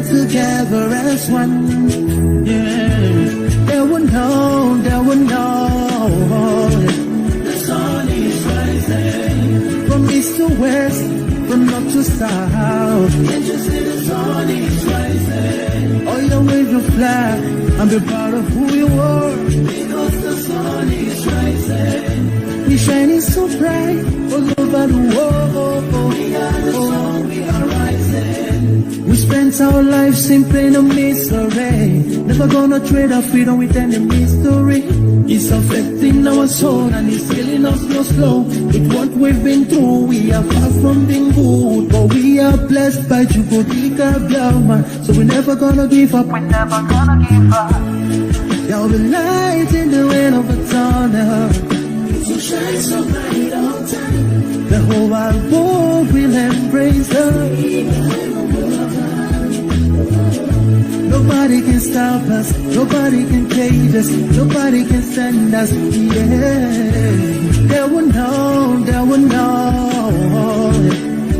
stand together as one. Yeah, they will know, they will know. The sun is rising from east to west, from north to south. Can't you see the sun is rising? Oh, you wave your flag and be proud of who you are. Because the sun is rising, we shining so bright all over the world. We are the sun, we are rising. We spent our lives in pain and misery, never gonna trade our freedom with any mystery. It's affecting our soul and it's killing us slow. With what we've been through, we are far from being good, but we are blessed by Chukwuka Biafra. So we're never gonna give up. We're never gonna give up. There'll be light in the end of the tunnel. So shine so bright all time. The whole wide world will embrace us. Nobody can stop us, nobody can cage us, nobody can stand us, yeah. They will know, they will know.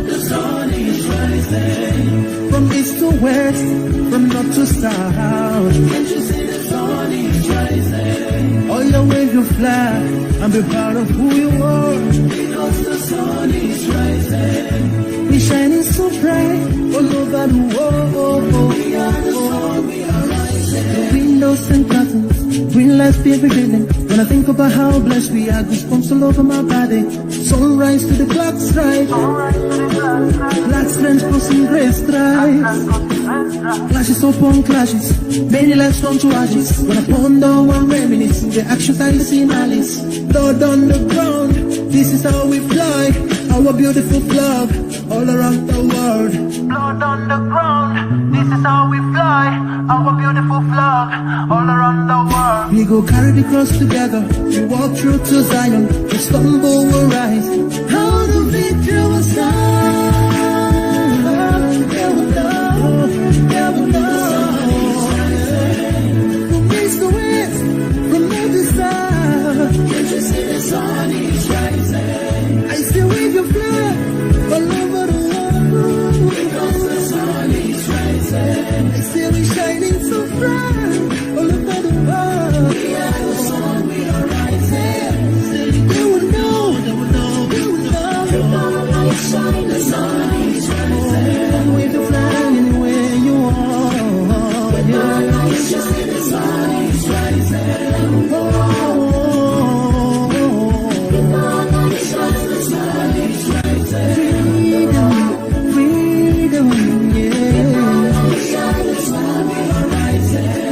The sun is rising from east to west, from north to south. Can't you see the sun is rising? Oh, you wave your flag and be proud of who you are. Because the sun is rising, we shining so bright all over the world. We are the sun, we are rising. The windows and curtains, green lights be revealing. When I think about how blessed we are, goosebumps all over my body. Sunrise to the black stripe, black strands crossing gray stripes. Clashes upon clashes, many lives turn to ashes. When I ponder one reminisce, the actions I see in Alice. Blood on the ground, this is how we fly. Our beautiful flag all around the world. Blood on the ground, this is how we fly. Our beautiful flag all around the world. We go carry the cross together, we walk through to Zion. We stumble, we'll rise. How the victory was done. There will know, there will know. From east to west, from north to south. Can't you see the sun is rising? I still wave your flag all over the world. Because the sun is rising, I still be shining so bright all over the world. We are the sun, we are rising. They will know, they will know, they will know. We're gonna light shine, the sun is rising. Wave your flag anywhere you are. We're gonna light shine, the sun is rising. We're gonna light shine, the sun is rising. Freedom, freedom, yeah. Shine, the sun, we are rising.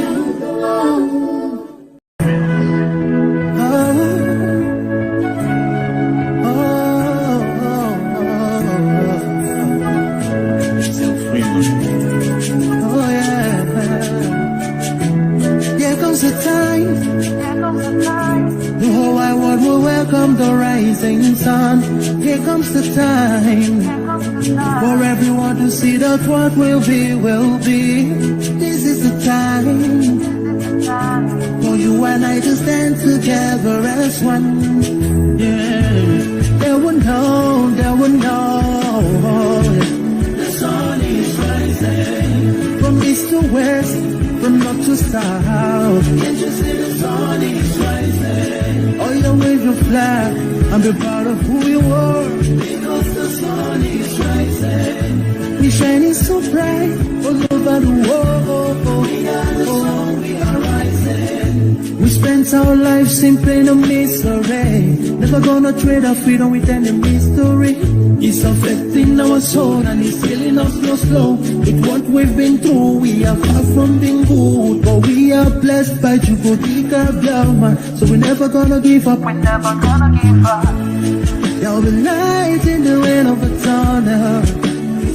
The whole wide world will welcome the rising sun. Here comes the time for everyone to see that what will be, will be. This is the time for you and I to stand together as one. Yeah, they will know, they will know. The sun is rising from east to west, from north to south. Can't you see the sun is rising? Oh, you wave your flag and be proud of who you are. Because the sun is rising, we shining so bright all over the world. We are the sun, we are rising. We spent our lives in pain and misery, never gonna trade our freedom with any mystery. It's affecting our soul and it's killing us slow. With what we've been through, we are far from being good, but we are blessed by Chukwuka Biafra. So we're never gonna give up. We're never gonna give up. There'll be light in the end of the tunnel.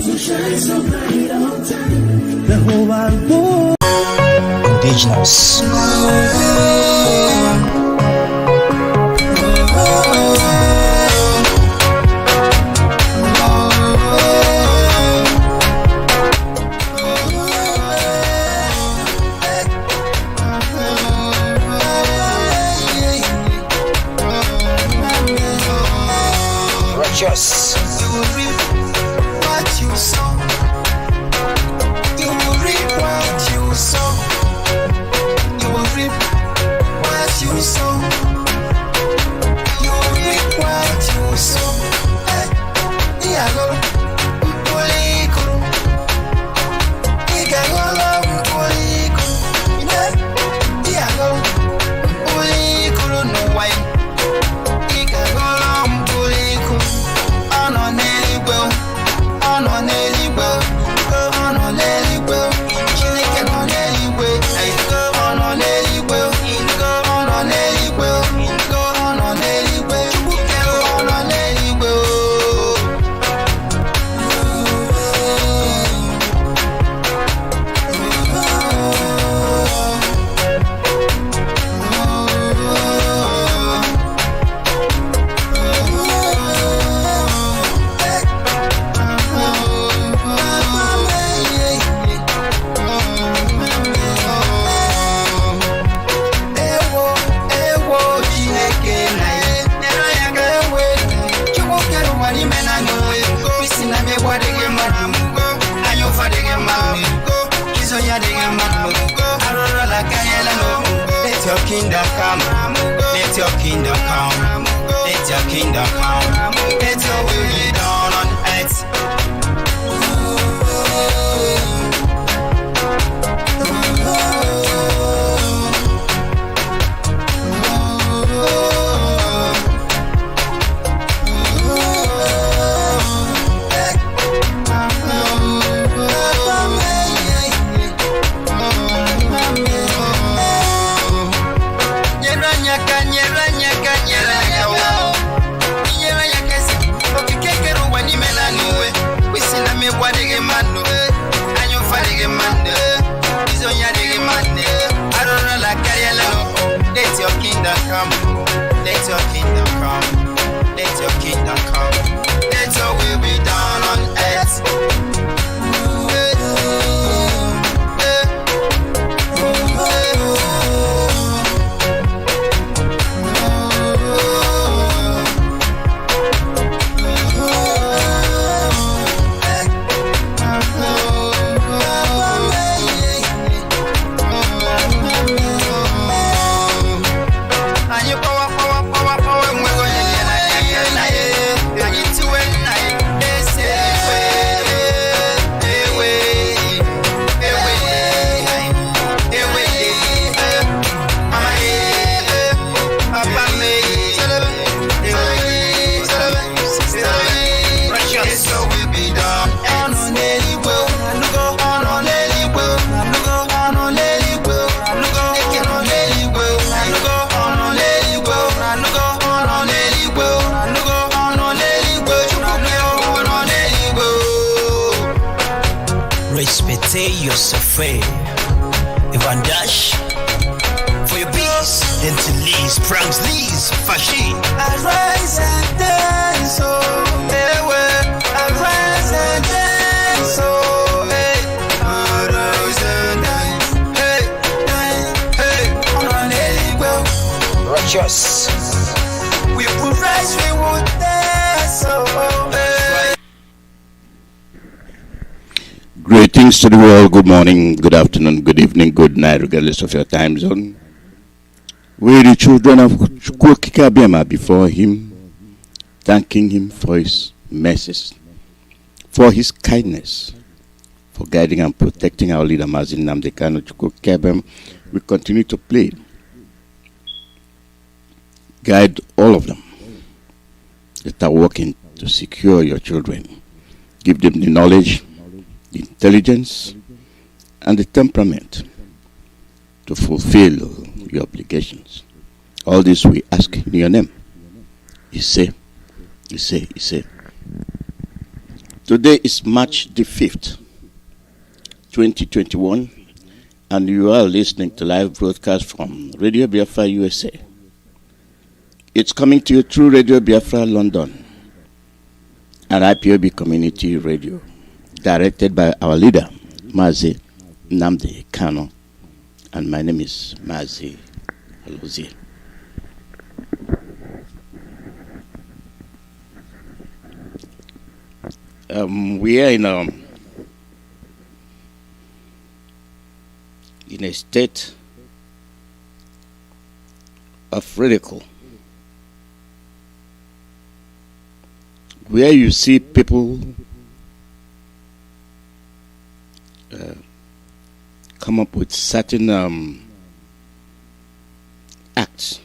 So shine so bright all time. The whole wide world. Indigenous. Righteous. You will reap what you sow. You will reap kingdom come. Let your kingdom come. Let your kingdom come. Let your will be done on earth. Let your kingdom come. Let your kingdom come. Let your kingdom come. Let your will be done on earth. Respectez yourself, Ivan Dash. For your peace, then to Lee's, Franks Lee's, Fashi. Arise and dance, oh, hey, arise and dance, oh, hey, arise and dance, hey, on a well. Righteous. We will rise, we will dance, oh, hey. Greetings to the world. Good morning, good afternoon, good evening, good night, regardless of your time zone. We, the children of Chukwukika before him, thanking him for his mercies, for his kindness, for guiding and protecting our leader Mazi Chukwukika. We continue to plead. Guide all of them that are working to secure your children. Give them the knowledge, the intelligence, and the temperament to fulfill your obligations. All this we ask in your name. You say. Today is March the 5th, 2021, and you are listening to live broadcast from Radio Biafra USA. It's coming to you through Radio Biafra London and Ipob Community Radio, directed by our leader, Mazi Alozie, and my name is Mazi Alozie. We are in a state of ridicule, where you see people come up with certain acts,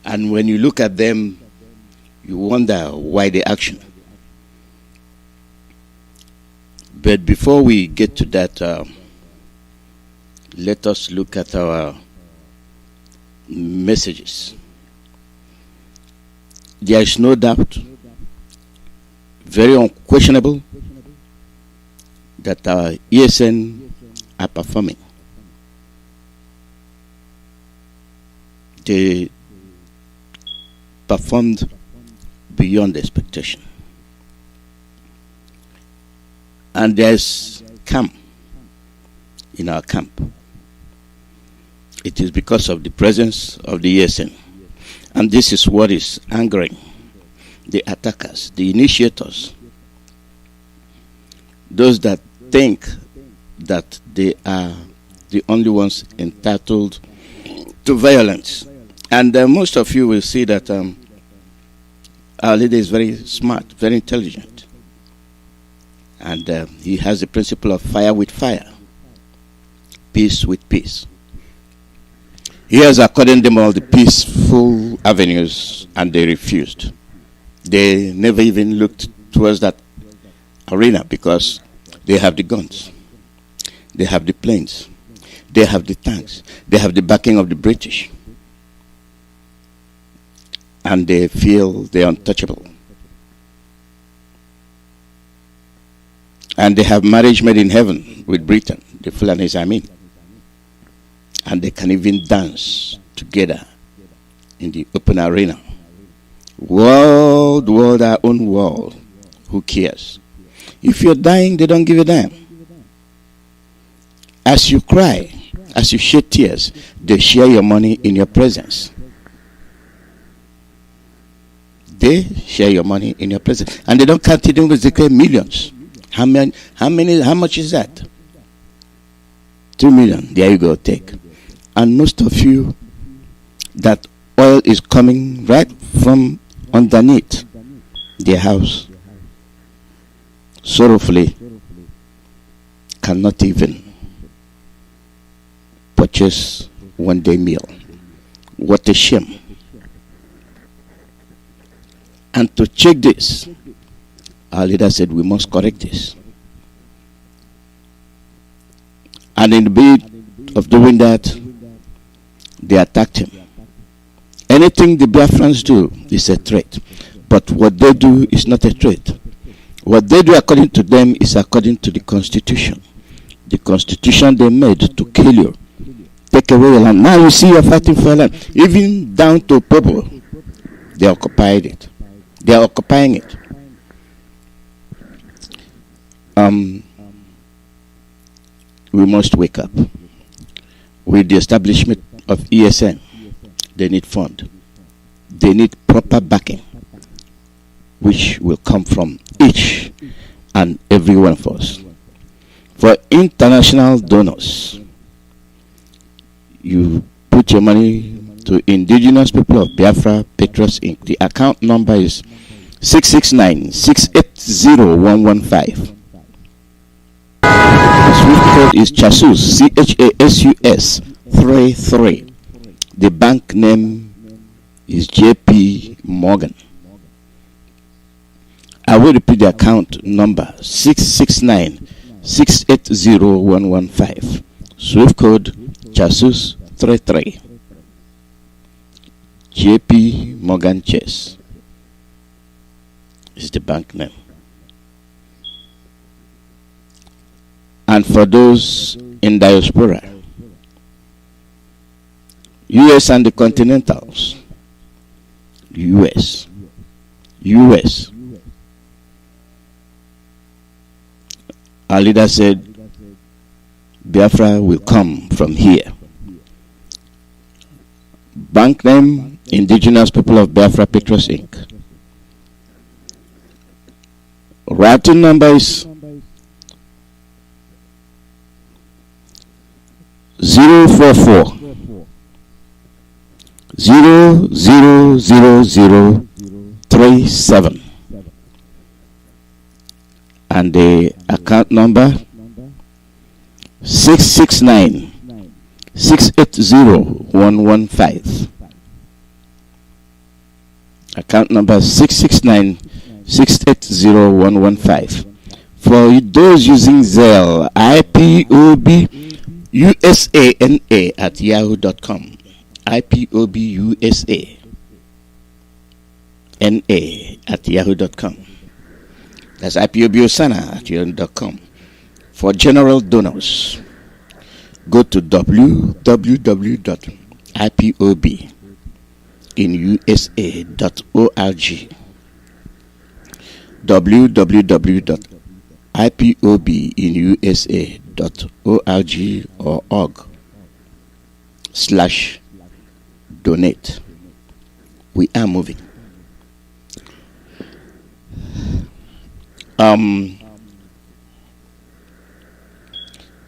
and when you look at them, you wonder why the action. But before we get to that, let us look at our messages. There is no doubt, very unquestionable, that our ESN are performing. They performed beyond expectation. And there's camp in our camp. It is because of the presence of the ESN. And this is what is angering the attackers, the initiators, those that think that they are the only ones entitled to violence. And most of you will see that our leader is very smart, very intelligent. And he has the principle of fire with fire, peace with peace. He has accorded them all the peaceful avenues, and they refused. They never even looked towards that arena because they have the guns, they have the planes, they have the tanks, they have the backing of the British, and they feel they're untouchable. And they have marriage made in heaven with Britain, the Fulanis, I mean. And they can even dance together in the open arena. World, our own world. Who cares? If you're dying, they don't give a damn. As you cry, as you shed tears, they share your money in your presence. They share your money in your presence. And they don't count it in with declare millions. How much is that? 2 million. There you go, take. And most of you, that oil is coming right from underneath their house. Sorrowfully, cannot even purchase one day meal. What a shame. And to check this, our leader said we must correct this. And in the bid of doing that, they attacked him. Anything the Biafrans do is a threat. But what they do is not a threat. What they do according to them is according to the Constitution. The Constitution they made to kill you, take away your land. Now you see you're fighting for your land. Even down to Ipob, they occupied it. They are occupying it. We must wake up. With the establishment of ESN, they need fund. They need proper backing, which will come from each and every one of us. For international donors, you put your money to Indigenous People of Biafra Patriots Inc. The account number is 669-680-115. The SWIFT code is CHASUS, CHASUS 33. The bank name is JP Morgan. I will repeat the account number 669-680-115. SWIFT code CHASUS 33. JP Morgan Chase is the bank name. And for those in diaspora, US and the continentals, US. Our leader said, Biafra will come from here. Bank name, Indigenous People of Biafra Patriots Inc. Routing number is 044 000037, and the account number 669-680-115. Account number 669-680-115. For those using Zelle, IPOB USANA at yahoo.com. IPOBUSA NA at yahoo.com. That's IPOBUSANA at yahoo.com. For general donors, go to www.ipobinusa.org. www.ipobinusa.org or org/donate. We are moving.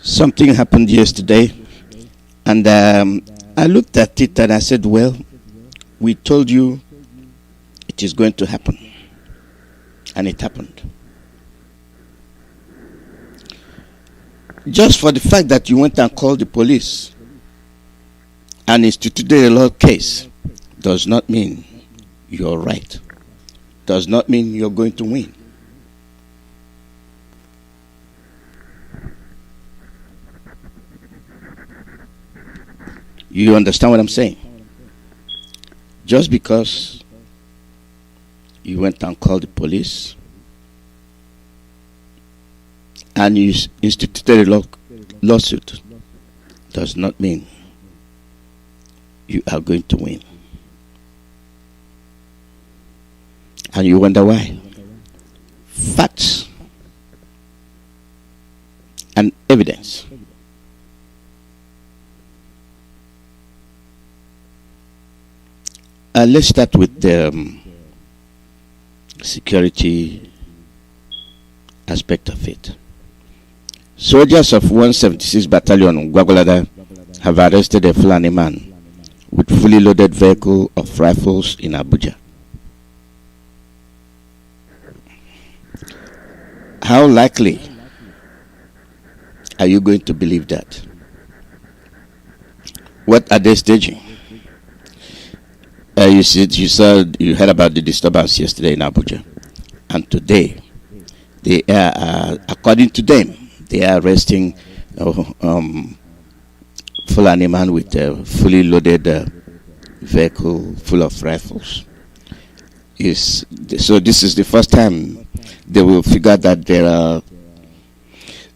Something happened yesterday, and I looked at it and I said, well, we told you it is going to happen. And it happened. Just for the fact that you went and called the police and instituted a law case does not mean you're right. Does not mean you're going to win. You understand what I'm saying? Just because you went and called the police and you instituted a lawsuit does not mean you are going to win. And you wonder why. Facts and evidence let's start with the security aspect of it. Soldiers of 176 Battalion Gwagwalada have arrested a Fulani man with fully loaded vehicle of rifles in Abuja. How likely are you going to believe that? What are they staging? You heard about the disturbance yesterday in Abuja, and today they are, according to them, they are arresting Fulani man with a fully loaded vehicle full of rifles. So this is the first time they will figure that there are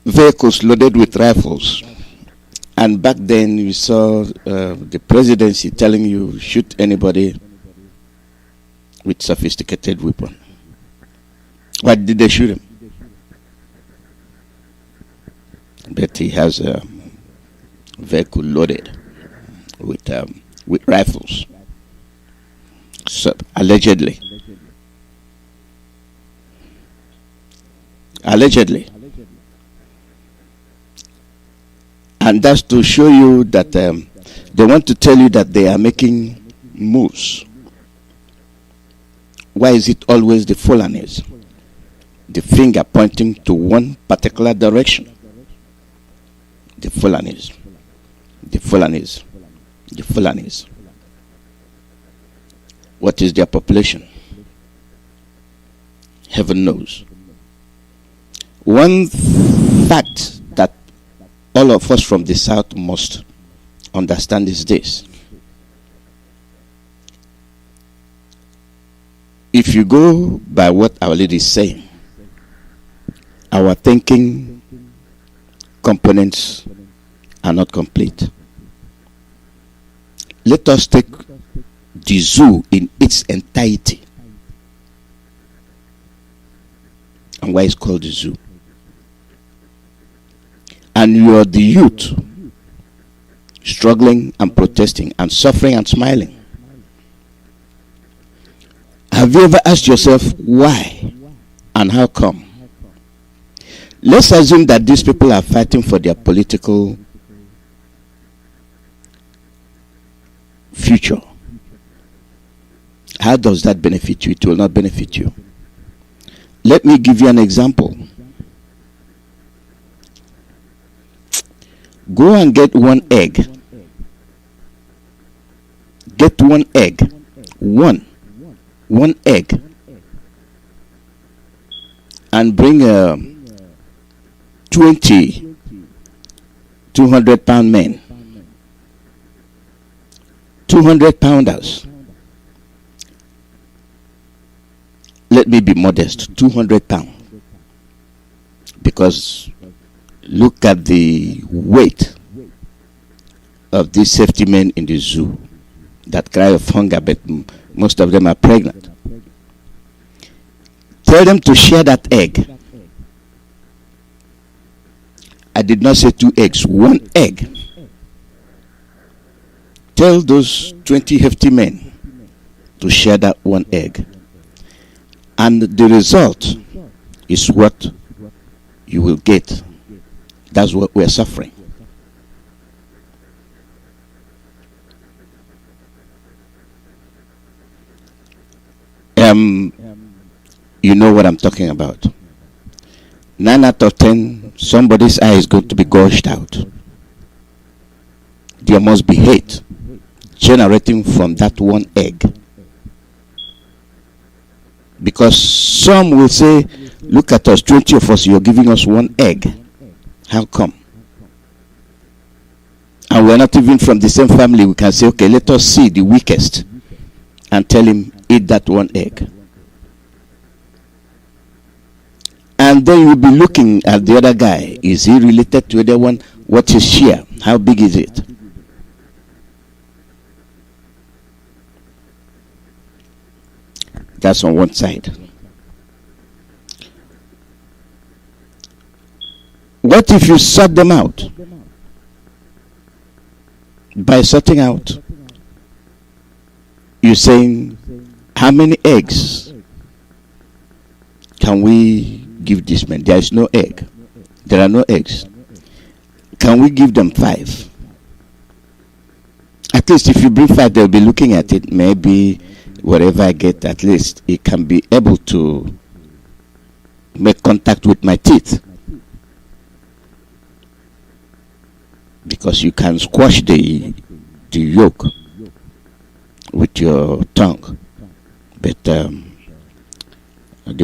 vehicles loaded with rifles. And back then you saw the presidency telling you shoot anybody with sophisticated weapon. Why did they shoot him? But he has a vehicle loaded with rifles. So allegedly. And that's to show you that they want to tell you that they are making moves. Why is it always the Fulanis? The finger pointing to one particular direction. The Fulanis. The Fulanis. The Fulanis. What is their population? Heaven knows. One fact that all of us from the south must understand is this. If you go by what Our Lady is saying, our thinking components are not complete. Let us take the zoo in its entirety. And why it's called the zoo. And you are the youth struggling and protesting and suffering and smiling. Have you ever asked yourself why and how come? Let's assume that these people are fighting for their political future. How does that benefit you? It will not benefit you. Let me give you an example. Go and get one egg. Get one egg. One egg. And bring 20 200-pound men. 200-pounders. Let me be modest. 200 pounds. Because look at the weight of these safety men in the zoo that cry of hunger, but most of them are pregnant. Tell them to share that egg. I did not say 2 eggs, 1 egg. Tell those 20 hefty men to share that 1 egg. And the result is what you will get. That's what we're suffering. You know what I'm talking about. 9 out of 10, somebody's eye is going to be gouged out. There must be hate generating from that one egg. Because some will say, look at us, 20 of us, you're giving us one egg. How come? And we're not even from the same family. We can say, okay, let us see the weakest and tell him, eat that one egg. And then you'll be looking at the other guy. Is he related to the other one? What's his share? How big is it? That's on one side. What if you sort them out? By sorting out, you're saying, how many eggs can we give this man? There is no egg. There are no eggs. Can we give them 5? At least if you bring 5, they'll be looking at it. Maybe whatever I get, at least it can be able to make contact with my teeth. Because you can squash the yolk with your tongue, but the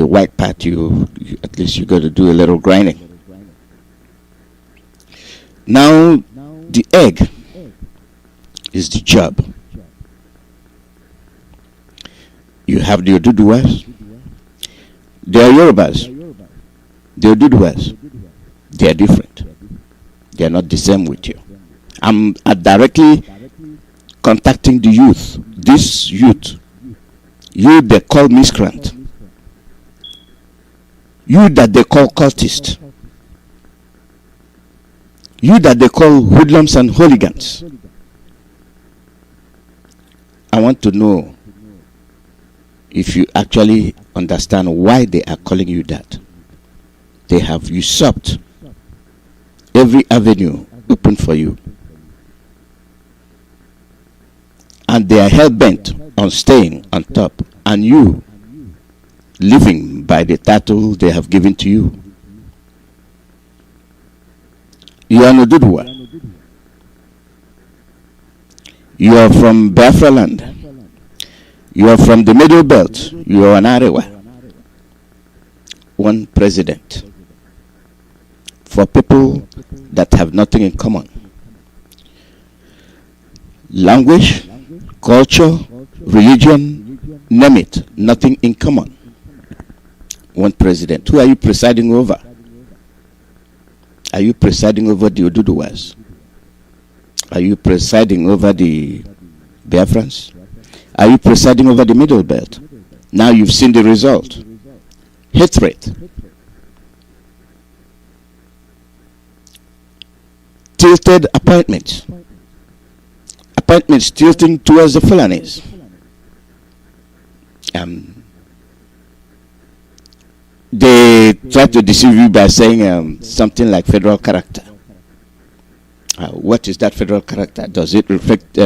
white part, you at least you got to do a little grinding. Now the egg is the job. You have the Oduduwas. They are Yorubas. The Oduduwas, they are different. They are not the same with you. I'm directly contacting the youth. This youth they call miscreant. You that they call cultist. You that they call hoodlums and hooligans. I want to know if you actually understand why they are calling you that. They have usurped every avenue open for you. And they are hell-bent on staying on top. And you, living by the title they have given to you. You are Nodudwa. You are from Biafra land. You are from the Middle Belt. You are an Arewa. One president. For people that have nothing in common. Language, culture, religion, name it, nothing in common. One president. Who are you presiding over? Are you presiding over the Oduduwas? Are you presiding over the Biafrans? Are you presiding over the Middle Belt? Now you've seen the result. Hatred. Tilted appointments. Appointments tilting towards the Fulanis. They try to deceive you by saying something like federal character. What is that federal character? Does it reflect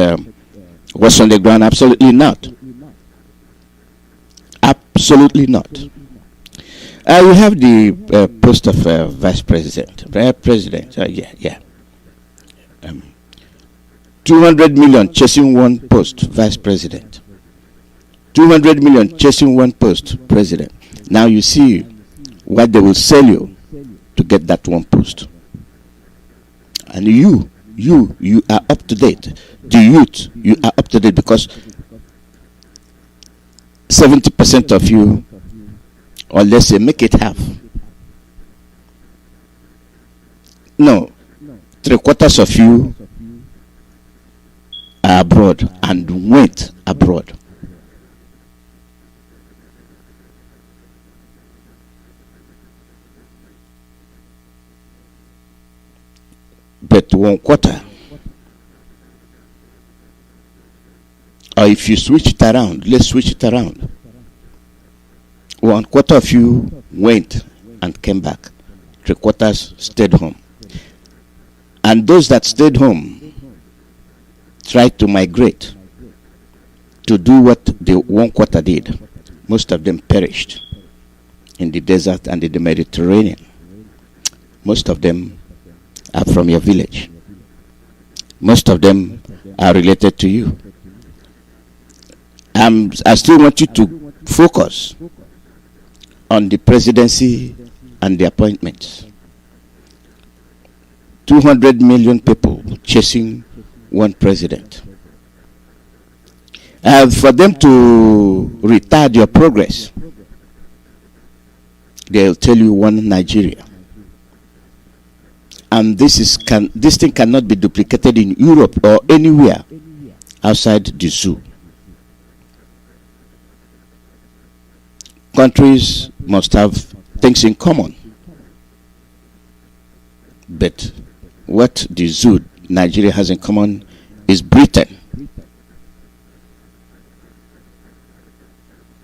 what's on the ground? Absolutely not. Absolutely not. You have the post of vice president. President, yeah. 200 million chasing one post, vice president. 200 million chasing one post, president. Now you see what they will sell you to get that one post. And you are up to date. The youth, you are up to date because 70% of you, or let's say make it half. No, 3/4 of you are abroad and went abroad. But 1/4, or if you switch it around, let's switch it around. 1/4 of you went and came back. 3/4 stayed home. And those that stayed home tried to migrate to do what the 1/4 did. Most of them perished in the desert and in the Mediterranean. Most of them are from your village. Most of them are related to you. I still want you to focus on the presidency and the appointments. 200 million people chasing one president. For them to retard your progress, they'll tell you one Nigeria. And this thing cannot be duplicated in Europe or anywhere outside the zoo. Countries must have things in common. But what the zoo Nigeria has in common is Britain.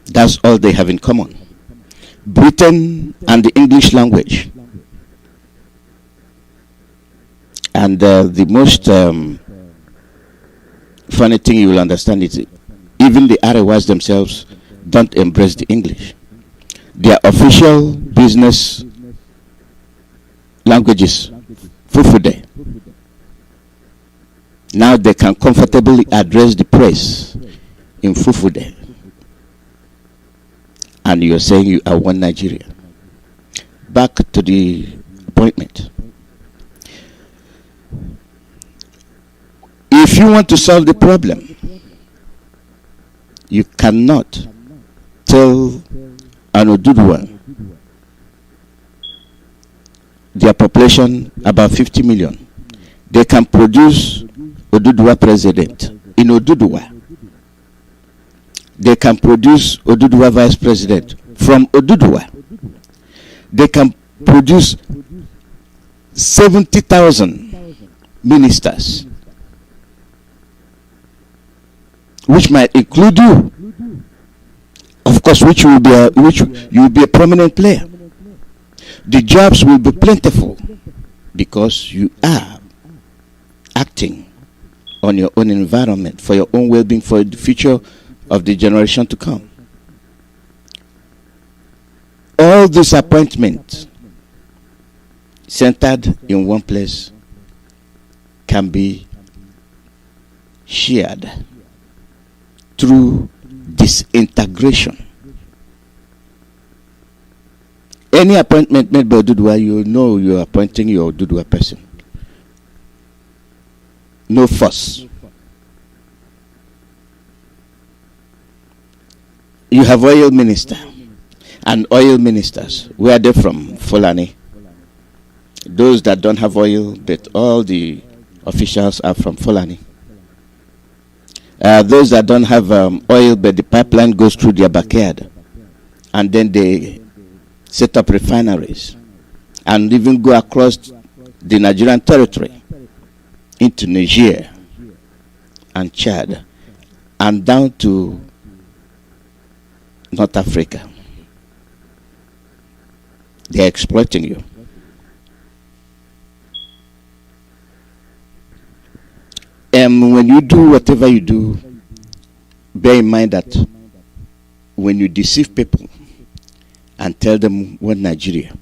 That's all they have in common. Britain and the English language. And the most funny thing you will understand is even the Arewas themselves don't embrace the English. Their official business language is Fufude. Now they can comfortably address the press in Fufude. And you're saying you are one Nigeria. Back to the appointment. If you want to solve the problem, you cannot tell an Oduduwa, their population about 50 million, they can produce Oduduwa president in Oduduwa. They can produce Oduduwa vice president from Oduduwa. They can produce 70,000 ministers, which might include you, of course, which you will be a prominent player. The jobs will be plentiful because you are acting on your own environment, for your own well-being, for the future of the generation to come. All these appointments centered in one place can be shared through disintegration. Any appointment made by Oduduwa, you know you are appointing your Oduduwa person. No fuss. You have oil minister and oil ministers. Where are they from? Fulani. Those that don't have oil, but all the officials are from Fulani. Those that don't have oil, but the pipeline goes through their backyard, and then they set up refineries and even go across the Nigerian territory into Niger and Chad and down to North Africa. They're exploiting you. When you do whatever you do, bear in mind that when you deceive people and tell them one Nigeria,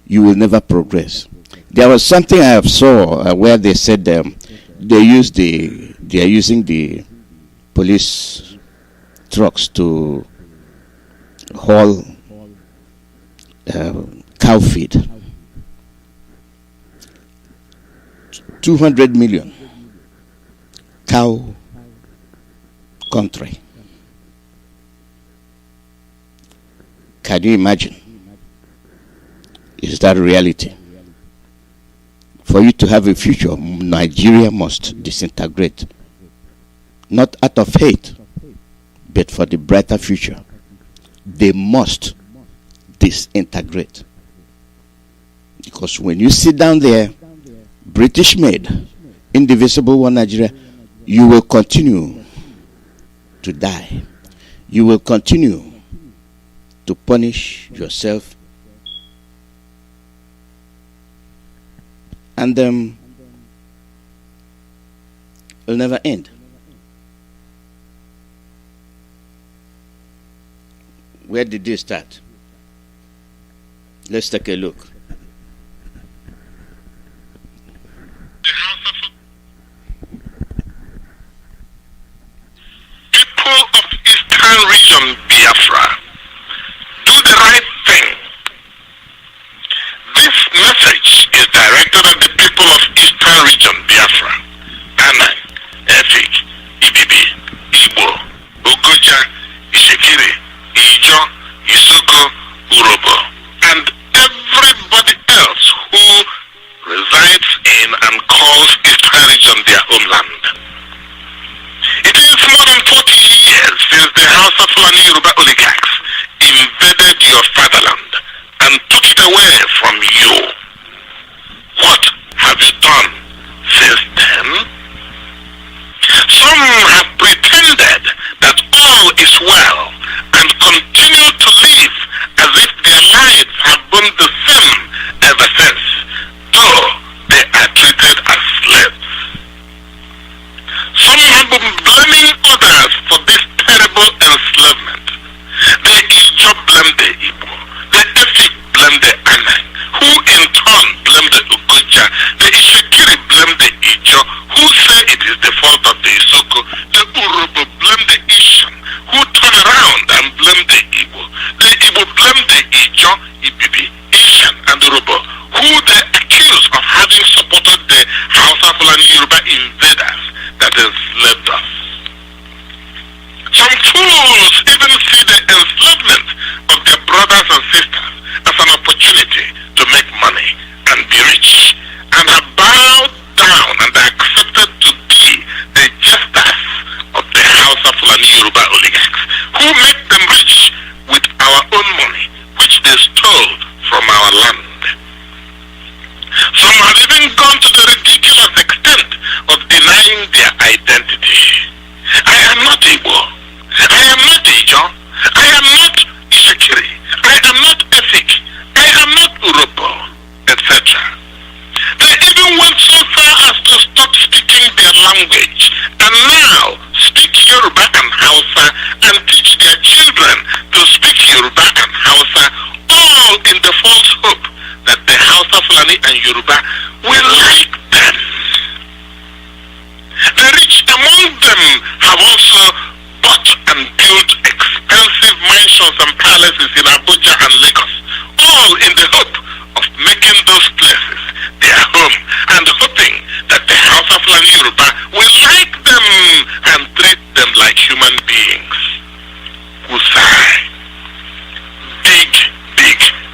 you will never progress. There was something I saw where they said they are using the police trucks to haul cow feed. 200 million cow country. Can you imagine? Is that reality? For you to have a future, Nigeria must disintegrate. Not out of hate, but for the brighter future. They must disintegrate. Because when you sit down there, British made, indivisible one Nigeria, you will continue to die. You will continue to punish yourself. And it'll never end. Where did they start? Let's take a look. People of Eastern Region Biafra, do the right thing. This message is directed at the people of Eastern Region Biafra, Benue, Efik, Ibibi, Igbo, Ogoja, Ishekiri, Ijo, Isoko, Urobo, and everybody else who resides in and calls Eastern Region their homeland. It is more than 40 years since the House of Fulani Yoruba oligarchs invaded your fatherland and took it away from you. What have you done since then? Some have pretended that all is well and continue to live as if their lives have been the same ever since, though they are treated as slaves. Some have been blaming others for this terrible enslavement. The Ijo blame the Igbo, the Efik blame the Anai, who in turn blame the Ugoja, the Ishekiri blame the Ijo, who say it is the fault of the Isoko, the Urobo blame the Ishan, who turn around and blame the Igbo, the Igbo blame the Ijo, Ibibi, Ishan, and Urobo, who they accuse of having supported the House of Fulani Yoruba invaders that enslaved us. Some fools even see the enslavement of their brothers and sisters as an opportunity to make money and be rich, and have bowed down and accepted to be the jesters of the House of Fulani Yoruba oligarchs, who make them rich with our own money, which they stole from our land. Some have even gone to the ridiculous extent of denying their identity. I am not Igbo. I am not Ijo. I am not Ishekiri. I am not Efik. I am not Urobo, etc. They even went so far as to stop speaking their language and now speak Yoruba and Hausa and teach their children to speak Yoruba and Hausa, all in the false hope that the House of Fulani and Yoruba will like them. The rich among them have also bought and built expensive mansions and palaces in Abuja and Lagos, all in the hope of making those places their home and hoping that the House of Fulani Yoruba will like them and treat them like human beings. Usai. Big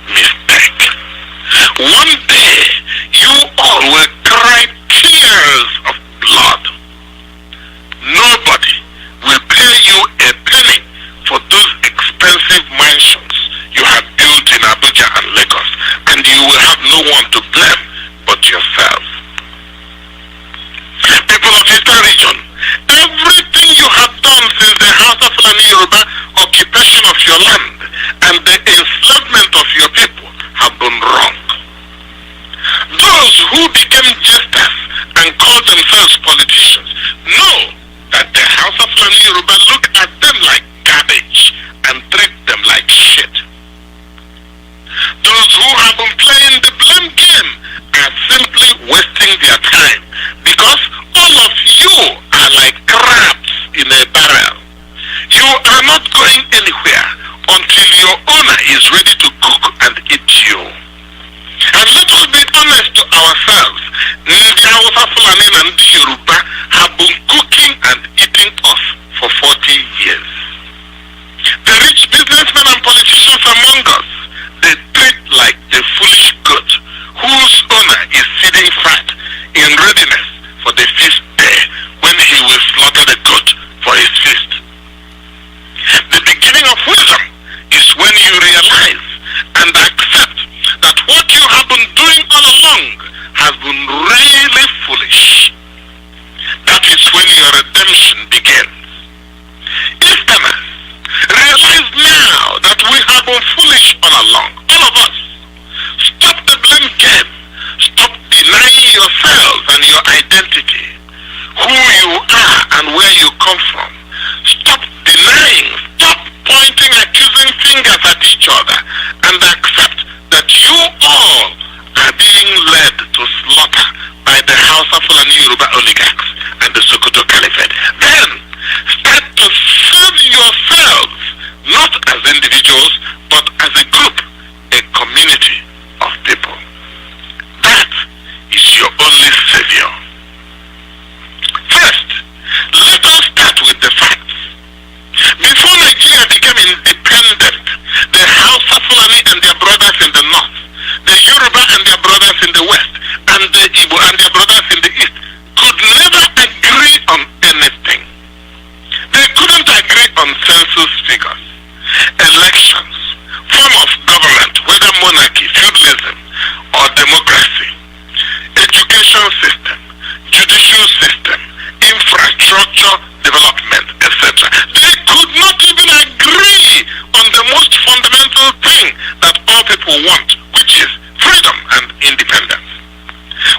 mistake. One day, you all will cry tears of blood. Nobody will pay you a penny for those expensive mansions you have built in Abuja and Lagos, and you will have no one to blame but yourself. People of Eastern Region, everything you have done since the House of Fulani Yoruba occupation of your land and the enslavement of your people have been wrong. Those who became jesters and called themselves politicians know that the House of Fulani Yoruba look at them like garbage and treat them like shit. Those who have been playing the blame game are simply wasting their time, because all of you are like crabs in a barrel. You are not going anywhere until your owner is ready to cook and eat you. And let us be honest to ourselves. The House of Fulani and the Yoruba have been cooking and eating us for 40 years. The rich businessmen and politicians among us, they treat like the foolish goat whose owner is feeding fat in readiness for the feast day when he will slaughter the goat for his feast. The beginning of wisdom is when you realize and accept that what you have been doing all along has been really foolish. independence.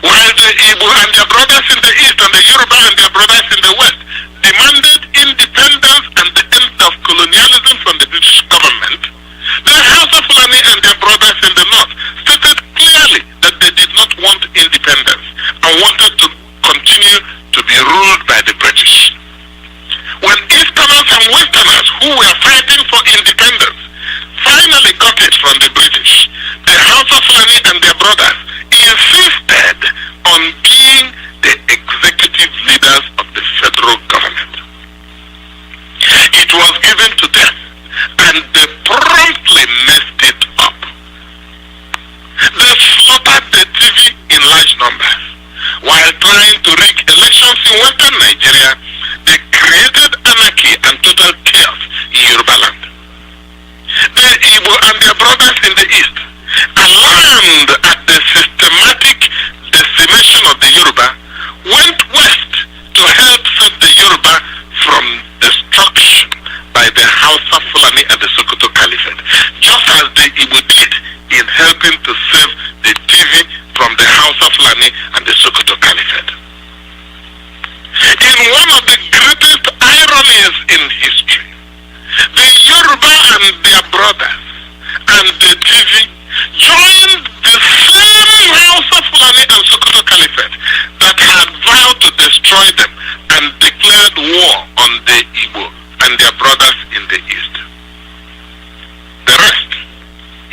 While the Igbo and their brothers in the east and the Yoruba and their brothers in the west demanded independence and the end of colonialism from the British government, the House of Fulani and their brothers in the north stated clearly that they did not want independence and wanted to continue to be ruled by the British. When Easterners and Westerners who were fighting for independence finally got it from the British, the House of Fulani and their brothers insisted on being the executive leaders of the federal government. It was given to them, and they promptly messed it up. They slaughtered the TV in large numbers. While trying to rig elections in Western Nigeria, they created anarchy and total chaos in Yoruba land. The Igbo and their brothers in the east, alarmed at the systematic decimation of the Yoruba, went west to help save the Yoruba from destruction by the House of Fulani and the Sokoto Caliphate, just as the Igbo did in helping to save the TV from the House of Fulani and the Sokoto Caliphate. In one of the greatest ironies in history, the Yoruba and their brothers and the TV joined the same House of Fulani and Sokoto Caliphate that had vowed to destroy them and declared war on the Igbo and their brothers in the east. The rest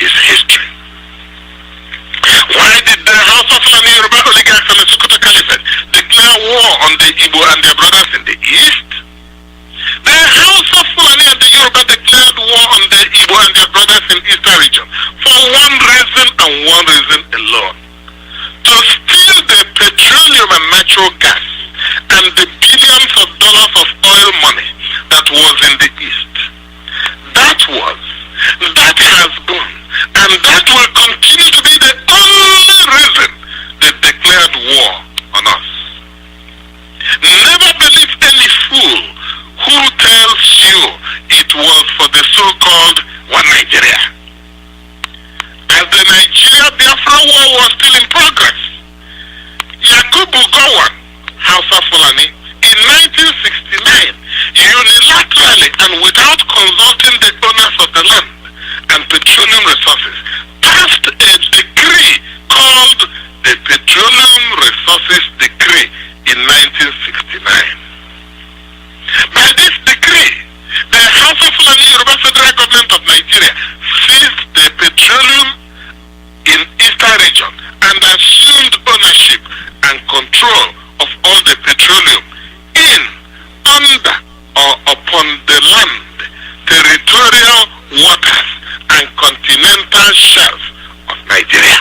is history. Why did the House of Fulani, Yoruba oligarchs and the Sokoto Caliphate declare war on the Igbo and their brothers in the east? The House of Fulani and the Yoruba declared war on the Igbo and their brothers in Eastern region for one reason and one reason alone: to steal the petroleum and natural gas and the billions of dollars of oil money that was in the east. That has been, and that will continue to be the only reason they declared war on us. Never believe any fool who tells you it was for the so-called One Nigeria. As the Nigeria-Biafra war was still in progress, Yakubu Gowon, House of Fulani, in 1969, unilaterally and without consulting the owners of the land and petroleum resources, passed a decree called the Petroleum Resources Decree in 1969. By this decree, the House of Fulani Yoruba Federal Government of Nigeria seized the petroleum in Eastern region and assumed ownership and control of all the petroleum in, under, or upon the land, territorial waters, and continental shelf of Nigeria.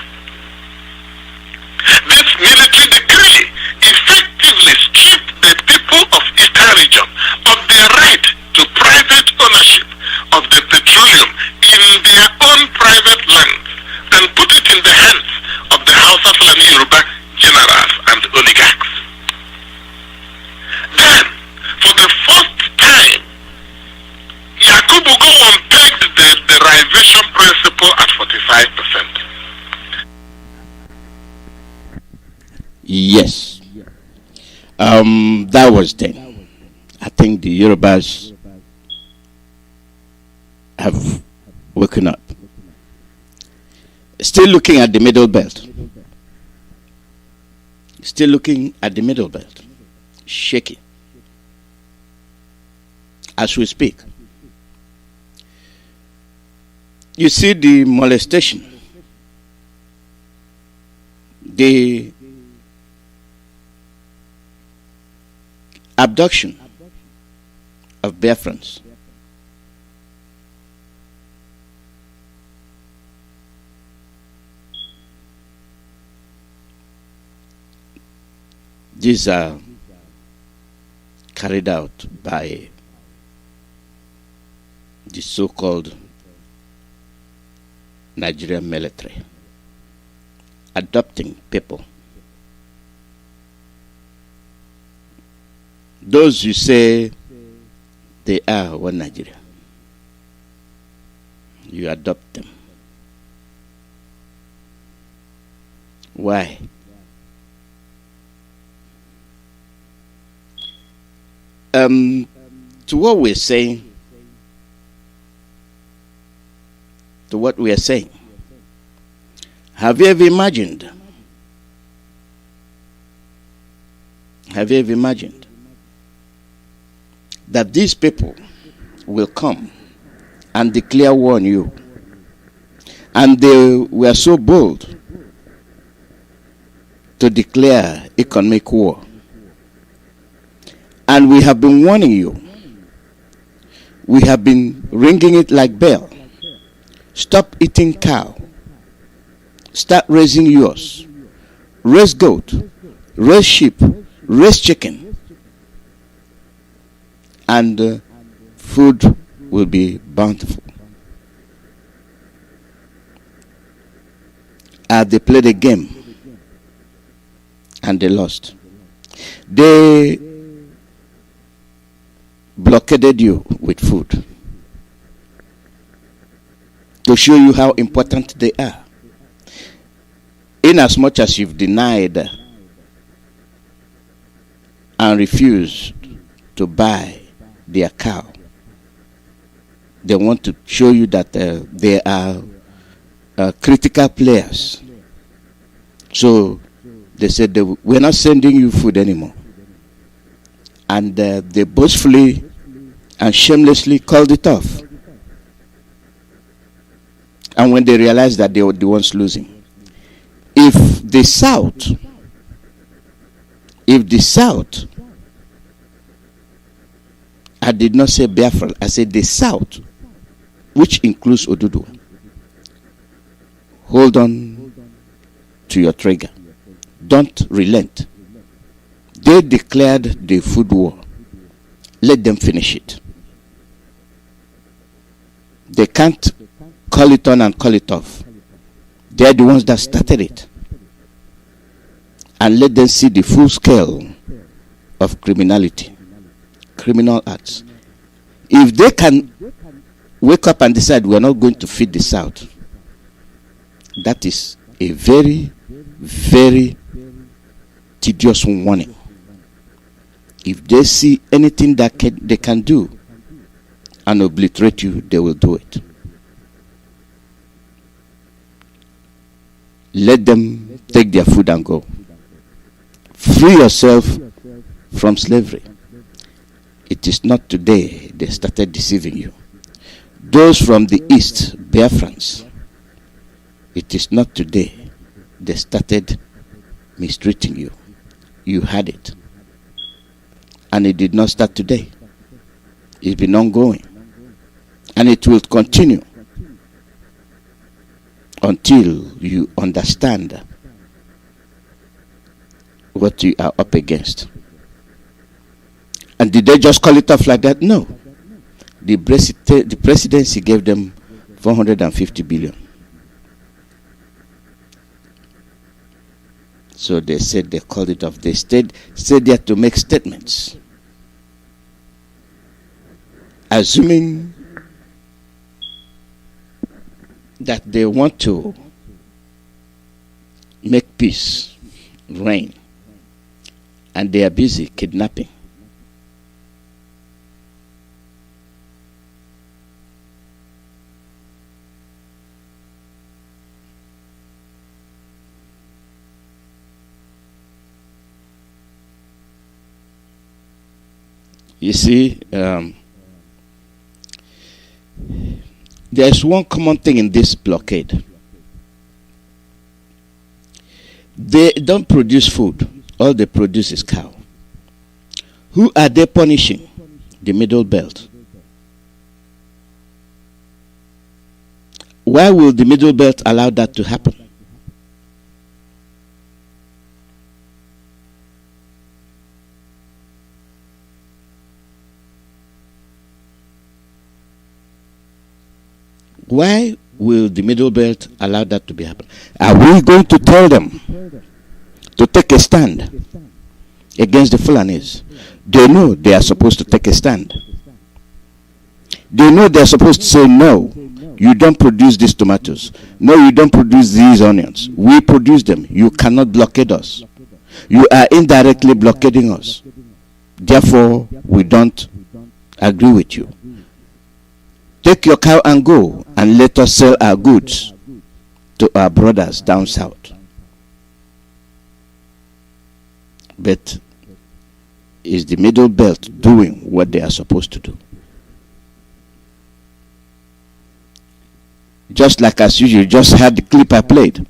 This military decree effectively stripped the people of Eastern region of their right to private ownership of the petroleum in their own private lands and put it in the hands of the House of Fulani Yoruba generals and oligarchs. Then, for the first time, Yakubu Gowon pegged the derivation principle at 45%. Yes. That was then. I think the Yorubas have woken up. Still looking at the middle belt. Still looking at the middle belt. Shaking. As we speak. You see the molestation. The abduction of Biafrans. These are carried out by the so-called Nigerian military, adopting people. Those who say they are one Nigeria, you adopt them. Why? To what we're saying, to what we are saying, have you ever imagined? Have you ever imagined that these people will come and declare war on you? And they were so bold to declare economic war. And we have been warning you. We have been ringing it like bell. Stop eating cow. Start raising yours. Raise goat. Raise sheep. Raise chicken. And food will be bountiful. They played a game and they lost. They blockaded you with food to show you how important they are. In as much as you've denied and refused to buy their cow, they want to show you that they are critical players. So they said we're not sending you food anymore. And they boastfully and shamelessly called it off. And when they realized that they were the ones losing, if the South, I did not say Biafra, I said the South, which includes Oduduwa, hold on to your trigger. Don't relent. They declared the food war. Let them finish it. They can't call it on and call it off. They're the ones that started it. And let them see the full scale of criminality, criminal acts. If they can wake up and decide we're not going to feed the South, that is a very, very tedious warning. If they see anything that they can do and obliterate you, they will do it. Let them take their food and go. Free yourself from slavery. It is not today they started deceiving you. Those from the east, Biafrans, it is not today they started mistreating you. You had it. And it did not start today. It's been ongoing. And it will continue until you understand what you are up against. And did they just call it off like that? No. The presidency gave them 450 billion. So they said they called it off. They stayed there to make statements, assuming that they want to make peace reign, and they are busy kidnapping. You see, there's one common thing in this blockade. They don't produce food. All they produce is cow. Who are they punishing? The middle belt. Why will the middle belt allow that to happen? Why will the middle belt allow that to be happen? Are we going to tell them to take a stand against the Fulanis? They know they are supposed to take a stand. They know they are supposed to say no. you don't produce these tomatoes. No, you don't produce these onions. We produce them. You cannot blockade us. You are indirectly blockading us. Therefore, we don't agree with you. Take your cow and go, and let us sell our goods to our brothers down south. But is the middle belt doing what they are supposed to do? Just like as usual, just had the clip I played.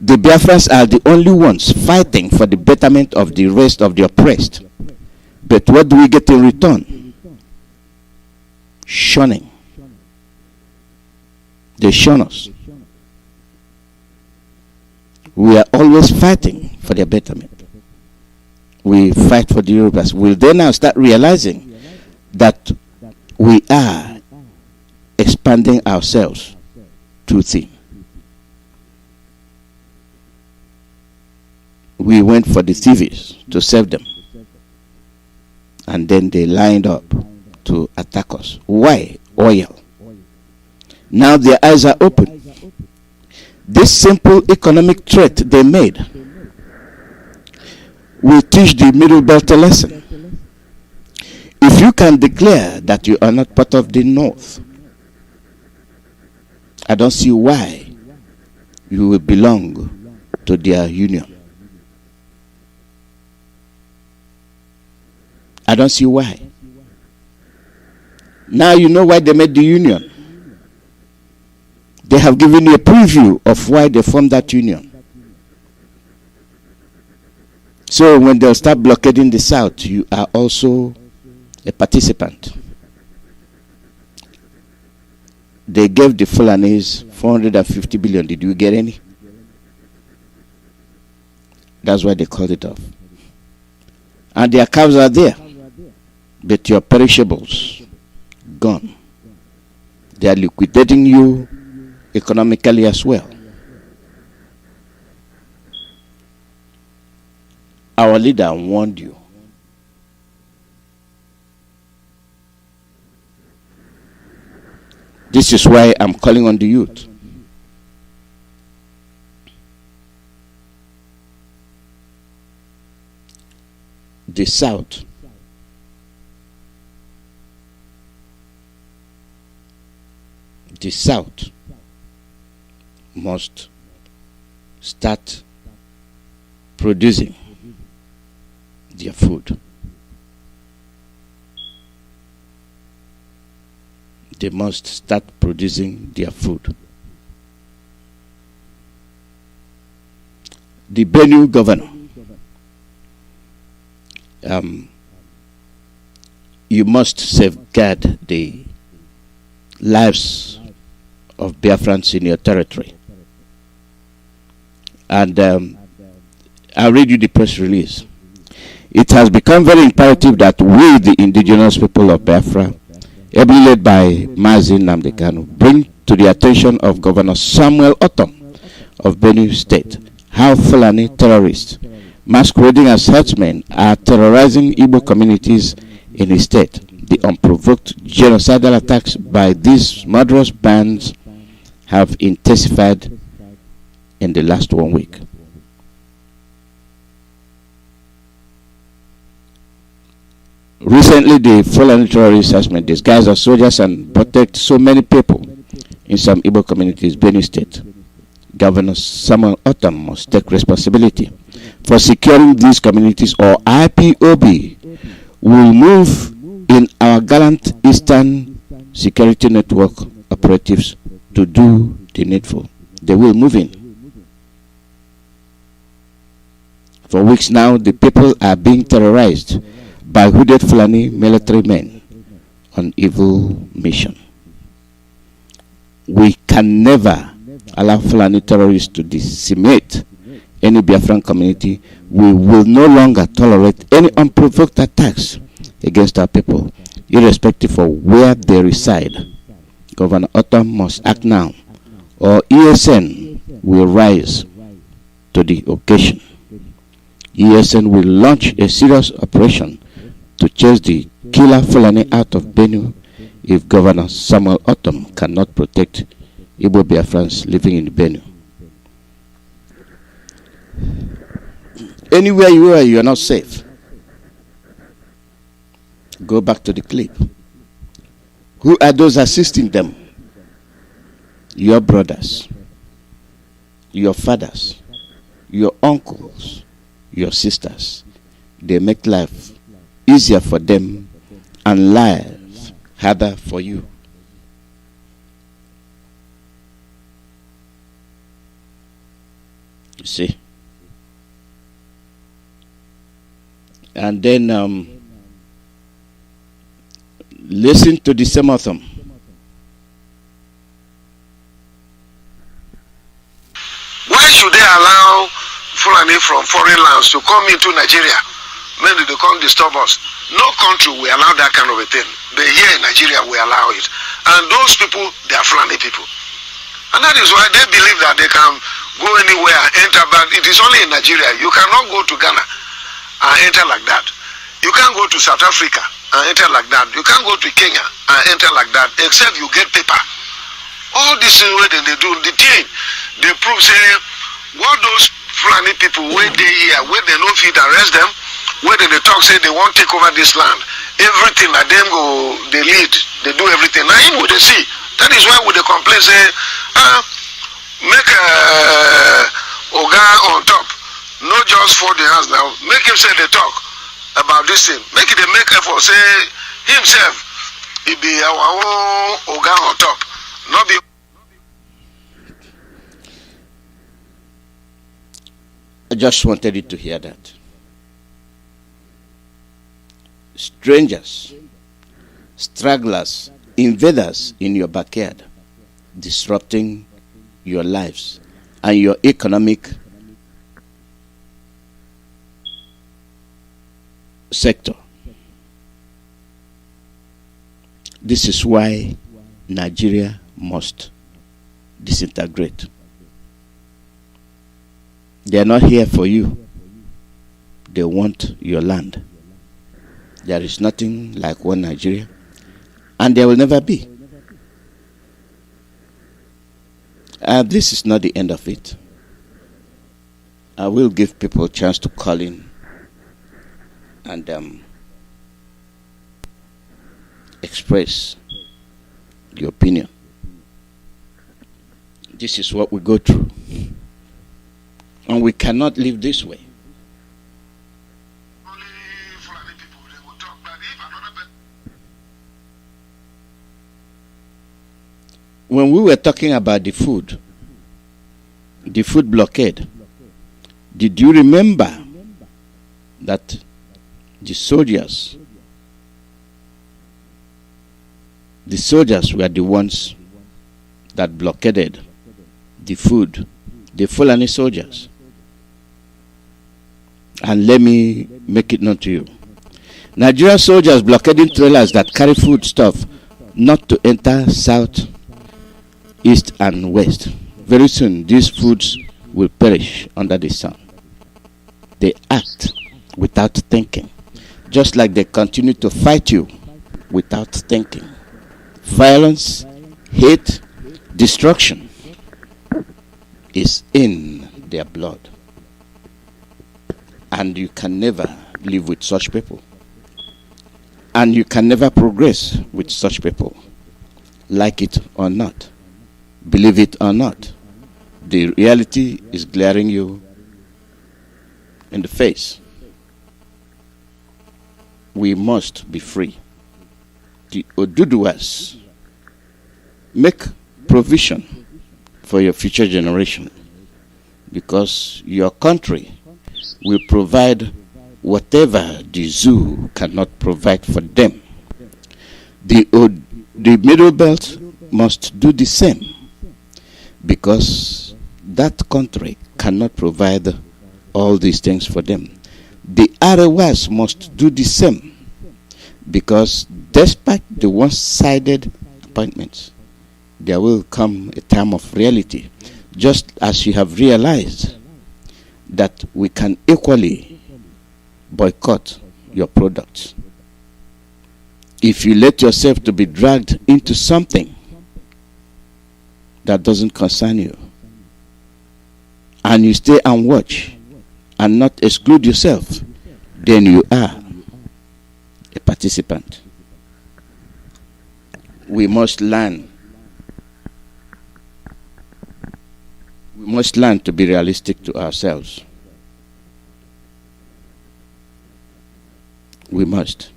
The Biafrans are the only ones fighting for the betterment of the rest of the oppressed. But what do we get in return? Shunning. They shun us. We are always fighting for their betterment. We fight for the Europeans. Will they now start realizing that we are expanding ourselves too thin? We went for the thieves to save them, and then they lined up to attack us. Why? Oil. Now their eyes are open. This simple economic threat they made will teach the Middle Belt a lesson. If you can declare that you are not part of the North, I don't see why you will belong to their union. I don't see why. Now you know why they made the union. They have given you a preview of why they formed that union. So when they'll start blockading the South, you are also a participant. They gave the Fulanis 450 billion. Did you get any? That's why they called it off. And their cows are there. But your perishables, gone. They are liquidating you economically as well. Our leader warned you. This is why I'm calling on the youth. The South must start producing their food. They must start producing their food. The Benue governor, you must safeguard the lives of Biafrans in your territory. And I'll read you the press release. It has become very imperative that we, the indigenous people of Biafra, ably led by Mazi Alozie, bring to the attention of Governor Samuel Otom of Benue State how Fulani terrorists, masquerading as herdsmen, are terrorizing Igbo communities in his state. The unprovoked genocidal attacks by these murderous bands have intensified in the last 1 week. Recently, the Fulani terrorists has been disguised as soldiers and protect so many people in some Igbo communities, Benue State. Governor Samuel Otom must take responsibility for securing these communities, or IPOB will move in our gallant Eastern Security Network operatives to do the needful. They will move in. For weeks now, the people are being terrorized by hooded Fulani military men on evil mission. We can never allow Fulani terrorists to decimate any Biafran community. We will no longer tolerate any unprovoked attacks against our people, irrespective of where they reside. Governor Otom must act now, or ESN will rise to the occasion. ESN will launch a serious operation to chase the killer Fulani out of Benue if Governor Samuel Autumn cannot protect Igbo Biafrans living in Benue. Anywhere you are, you are not safe. Go back to the clip. Who are those assisting them? Your brothers, your fathers, your uncles, your sisters. They make life easier for them and life harder for you. You see? And then listen to the same author. Why should they allow Fulani from foreign lands to come into Nigeria? Maybe they come disturb us. No country will allow that kind of a thing. But here in Nigeria, we allow it. And those people, they are Fulani people. And that is why they believe that they can go anywhere and enter back. It is only in Nigeria. You cannot go to Ghana and enter like that. You can't go to South Africa and enter like that. You can't go to Kenya and enter like that, except you get paper. All this is what they do. The thing, they prove, say, what those Fulani people, where they here, where they no fit arrest them, where they talk, say they won't take over this land. Everything that them go, they lead, they do everything. Now, him what they see. That is why with the complaint say, make Oga on top. Not just for the hands now. Make him say they talk about this thing. Make it a make effort. Say himself, he be our own Oga on top. Not be. I just wanted you to hear that. Strangers, stragglers, invaders in your backyard, disrupting your lives and your economic sector. This is why Nigeria must disintegrate. They are not here for you. They want your land. There is nothing like one Nigeria, and there will never be. This is not the end of it. I will give people a chance to call in and express your opinion. This is what we go through, and we cannot live this way. When we were talking about the food blockade, did you remember that the soldiers were the ones that blockaded the food, the Fulani soldiers? And let me make it known to you. Nigerian soldiers blockading trailers that carry food stuff not to enter south, east and west. Very soon these foods will perish under the sun. They act without thinking, just like they continue to fight you without thinking. Violence, hate, destruction is in their blood, and you can never live with such people, and you can never progress with such people. Like it or not, believe it or not, the reality is glaring you in the face. We must be free. The Oduduwas, make provision for your future generation, because your country will provide whatever the zoo cannot provide for them. The Middle Belt must do the same, because that country cannot provide all these things for them. The Arewas must do the same, because despite the one-sided appointments, there will come a time of reality, just as you have realized that we can equally boycott your products. if you let yourself to be dragged into something that doesn't concern you, and you stay and watch and not exclude yourself, then you are a participant. We must learn. We must learn to be realistic to ourselves. We must.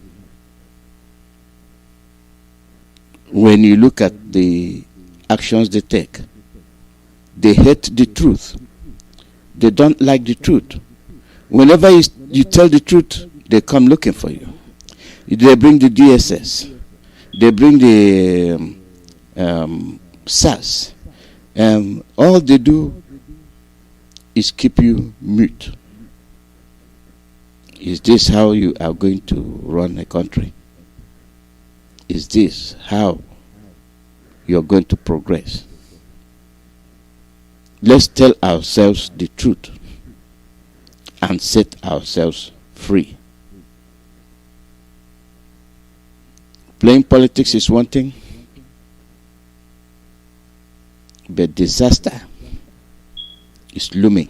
When you look at the actions they take, they hate the truth. They don't like the truth. Whenever you tell the truth, they come looking for you. They bring the DSS. They bring the SAS. All they do is keep you mute. Is this how you are going to run a country? Is this how you are going to progress? Let's tell ourselves the truth and set ourselves free. Playing politics is one thing, but disaster is looming.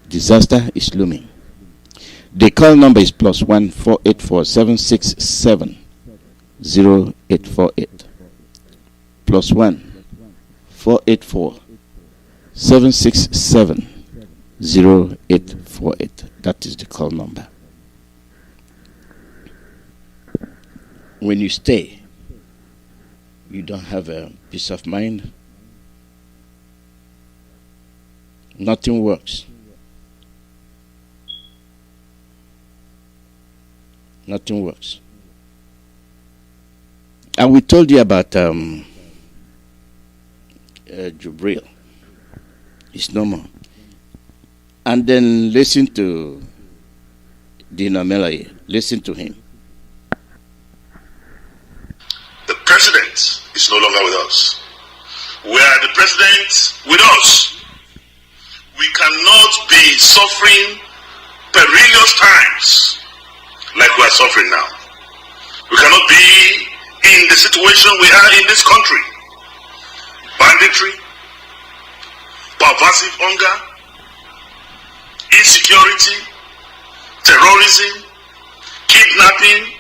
Disaster is looming. The call number is +1 484 767 0848. +1 484 767 0848. That is the call number. When you stay, you don't have a peace of mind. Nothing works. Nothing works. And we told you about Jubril. It's no more. And then listen to Dino Melai. Listen to him. The president is no longer with us. Were the president with us, we cannot be suffering perilous times like we are suffering now. We cannot be in the situation we are in this country. Banditry, pervasive hunger, insecurity, terrorism, kidnapping.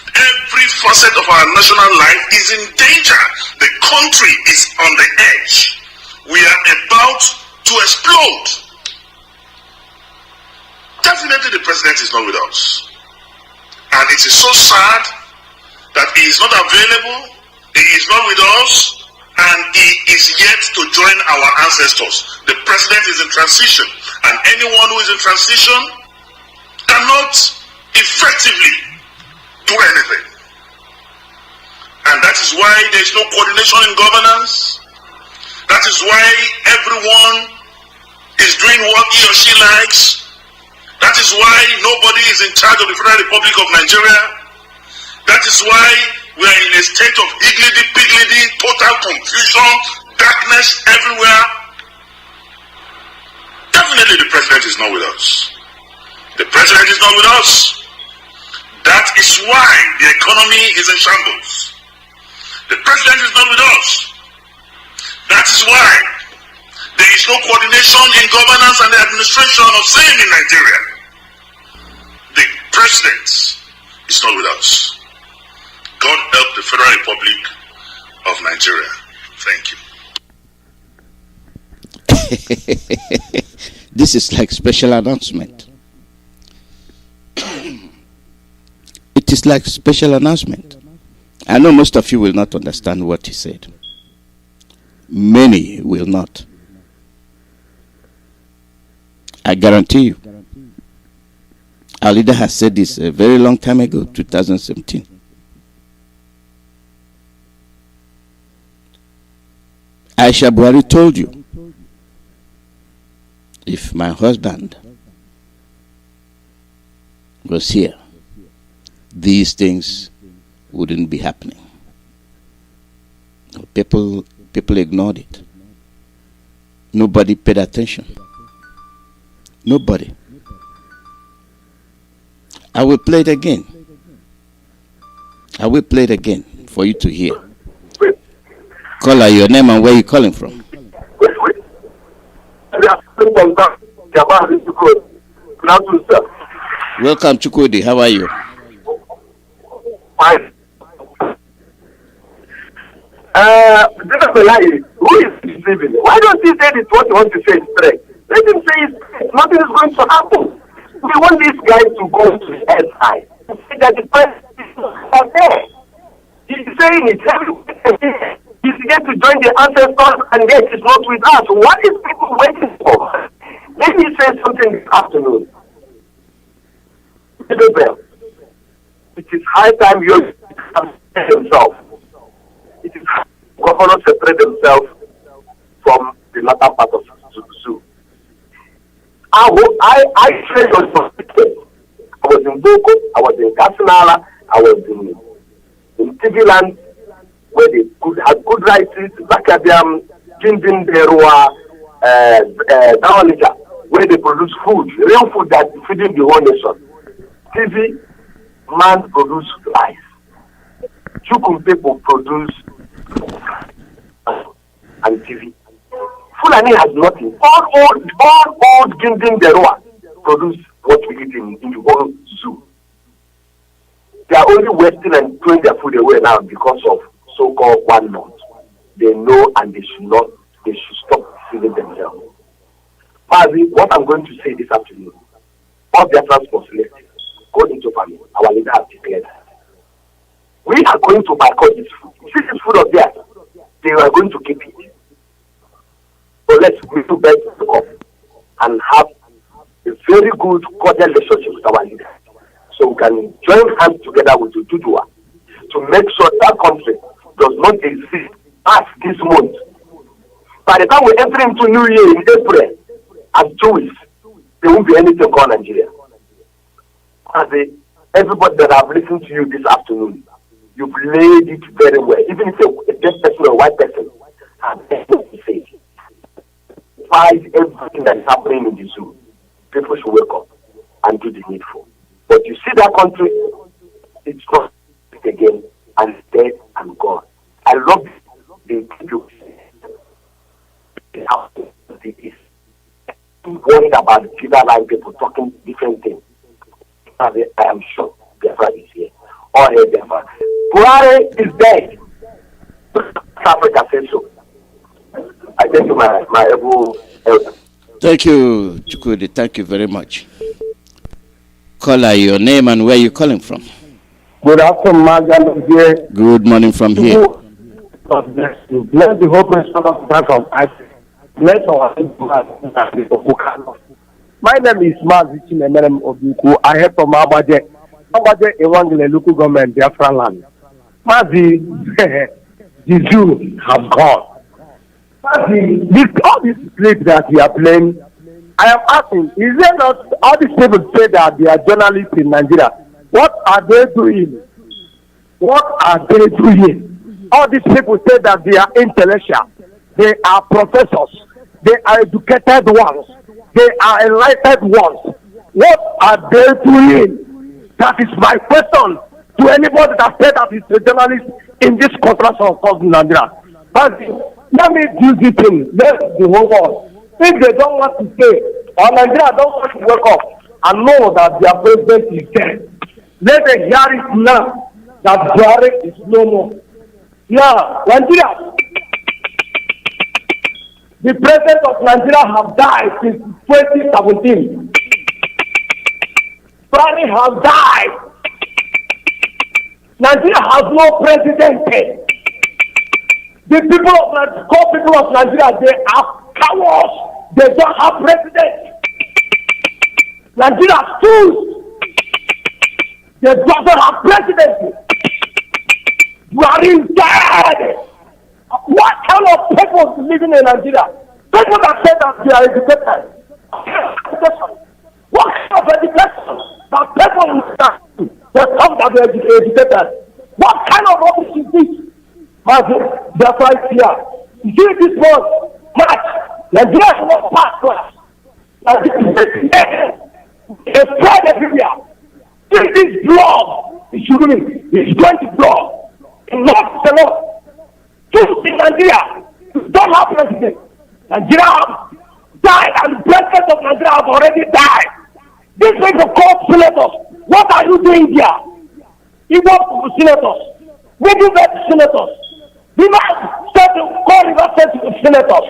Every facet of our national life is in danger. The country is on the edge. We are about to explode. Definitely the president is not with us. And it is so sad that he is not available, he is not with us, and he is yet to join our ancestors. The president is in transition, and anyone who is in transition cannot effectively do anything. And that is why there is no coordination in governance. That is why everyone is doing what he or she likes. That is why nobody is in charge of the Federal Republic of Nigeria. That is why we are in a state of higgledy-piggledy, total confusion, darkness everywhere. Definitely the president is not with us. The president is not with us. That is why the economy is in shambles. The president is not with us. That is why there is no coordination in governance and the administration of same in Nigeria. The president is not with us. God help the Federal Republic of Nigeria. Thank you. This is like special announcement. It is like special announcement. I know most of you will not understand what he said. Many will not. I guarantee you. Our leader has said this a very long time ago, 2017. Aisha Buhari told you, if my husband was here, these things wouldn't be happening. People ignored it. Nobody paid attention. Nobody. I will play it again. I will play it again for you to hear. Caller, your name and where you calling from? Welcome, Chukwudi. How are you? Fine. This is a lie. Who is deceiving? Why don't he say this what he wants to say is straight? Let him say it's straight. Nothing is going to happen. We want this guy to go to the SI. Say that the president are there. He's saying it everywhere. He's here to join the ancestors and yet he's not with us. What is people waiting for? Let me say something this afternoon. It is high time you separate themselves. It is high time governors separate themselves from the latter part of the zoo. I share your perspective. I was in Boko, I was in Kasinala, I was in TV land, where they could have good rights, Bakabiam, Kindin Derua, Dawanija, where they produce food, real food that is feeding the whole nation. TV, man produce rice. Chukun people produce and TV. Fulani has nothing. All old Gindin Derua produce what we eat in the whole zoo. They are only wasting and throwing their food away now because of so-called 1 month. They know and they should stop deceiving themselves. Mazi, what I'm going to say this afternoon, all their transport selected, go into family. Our leader has declared that. We are going to boycott this food. This is food of theirs. They are going to keep it. So let's do better and have a very good cordial relationship with our leader. So we can join hands together with the Dudua to make sure that country does not exist past this month. By the time we enter into New Year in April, as Jews, there won't be anything called Nigeria. As everybody that have listened to you this afternoon, you've laid it very well. Even if a deaf person or a white person has anything to say, despite everything that is happening in the zoo, people should wake up and do the needful. But you see that country, it's not again and dead and gone. I love the people. It's worried about the Judah line people talking different things. I am sure Biafra is here. All here Biafra. Buhari is dead. Africa says so. I thank you, my elder. Thank you, Chukwudi. Thank you very much. Caller, your name and where you calling from? Good afternoon, Mazi Alozie. Good morning from here. God bless you. Bless the whole person of the from Isaac. Bless our My name is Mazi Alozie. I have from Abaje. Abaje Ewangele local government, Biafra land. Mazi, the Jews have gone. Mazi, all these clips that we are playing, I am asking, is there not all these people say that they are journalists in Nigeria? What are they doing? What are they doing? All these people say that they are intellectual. They are professors. They are educated ones. They are enlightened ones. What are they doing? That is my question to anybody that said that is a journalist in this contrast of Nigeria. But let me do this thing. Let the whole world. If they don't want to say, or Nigeria don't want to wake up and know that their president is dead, let them hear it now that Buhari is no more. Yeah, Nigeria, the president of Nigeria have died since 2017. Buhari have died. Nigeria has no president. The people of Nigeria, they are cowards. They don't have president. Nigeria fools. They don't have president. Buhari is dead. What kind of people living in Nigeria? People that say that they are educated. What kind of education that people that come that they are educated? What kind of office is this? That's right here. You see this one, March, Nigeria is not past class. It's spread everywhere. This blood is going to blood. Enough is enough. Choose in Nigeria. You don't have president. Nigeria have died, and the president of Nigeria have already died. This way to call senators. What are you doing here? Ipob senators. Middle senators. We must start to call River senators.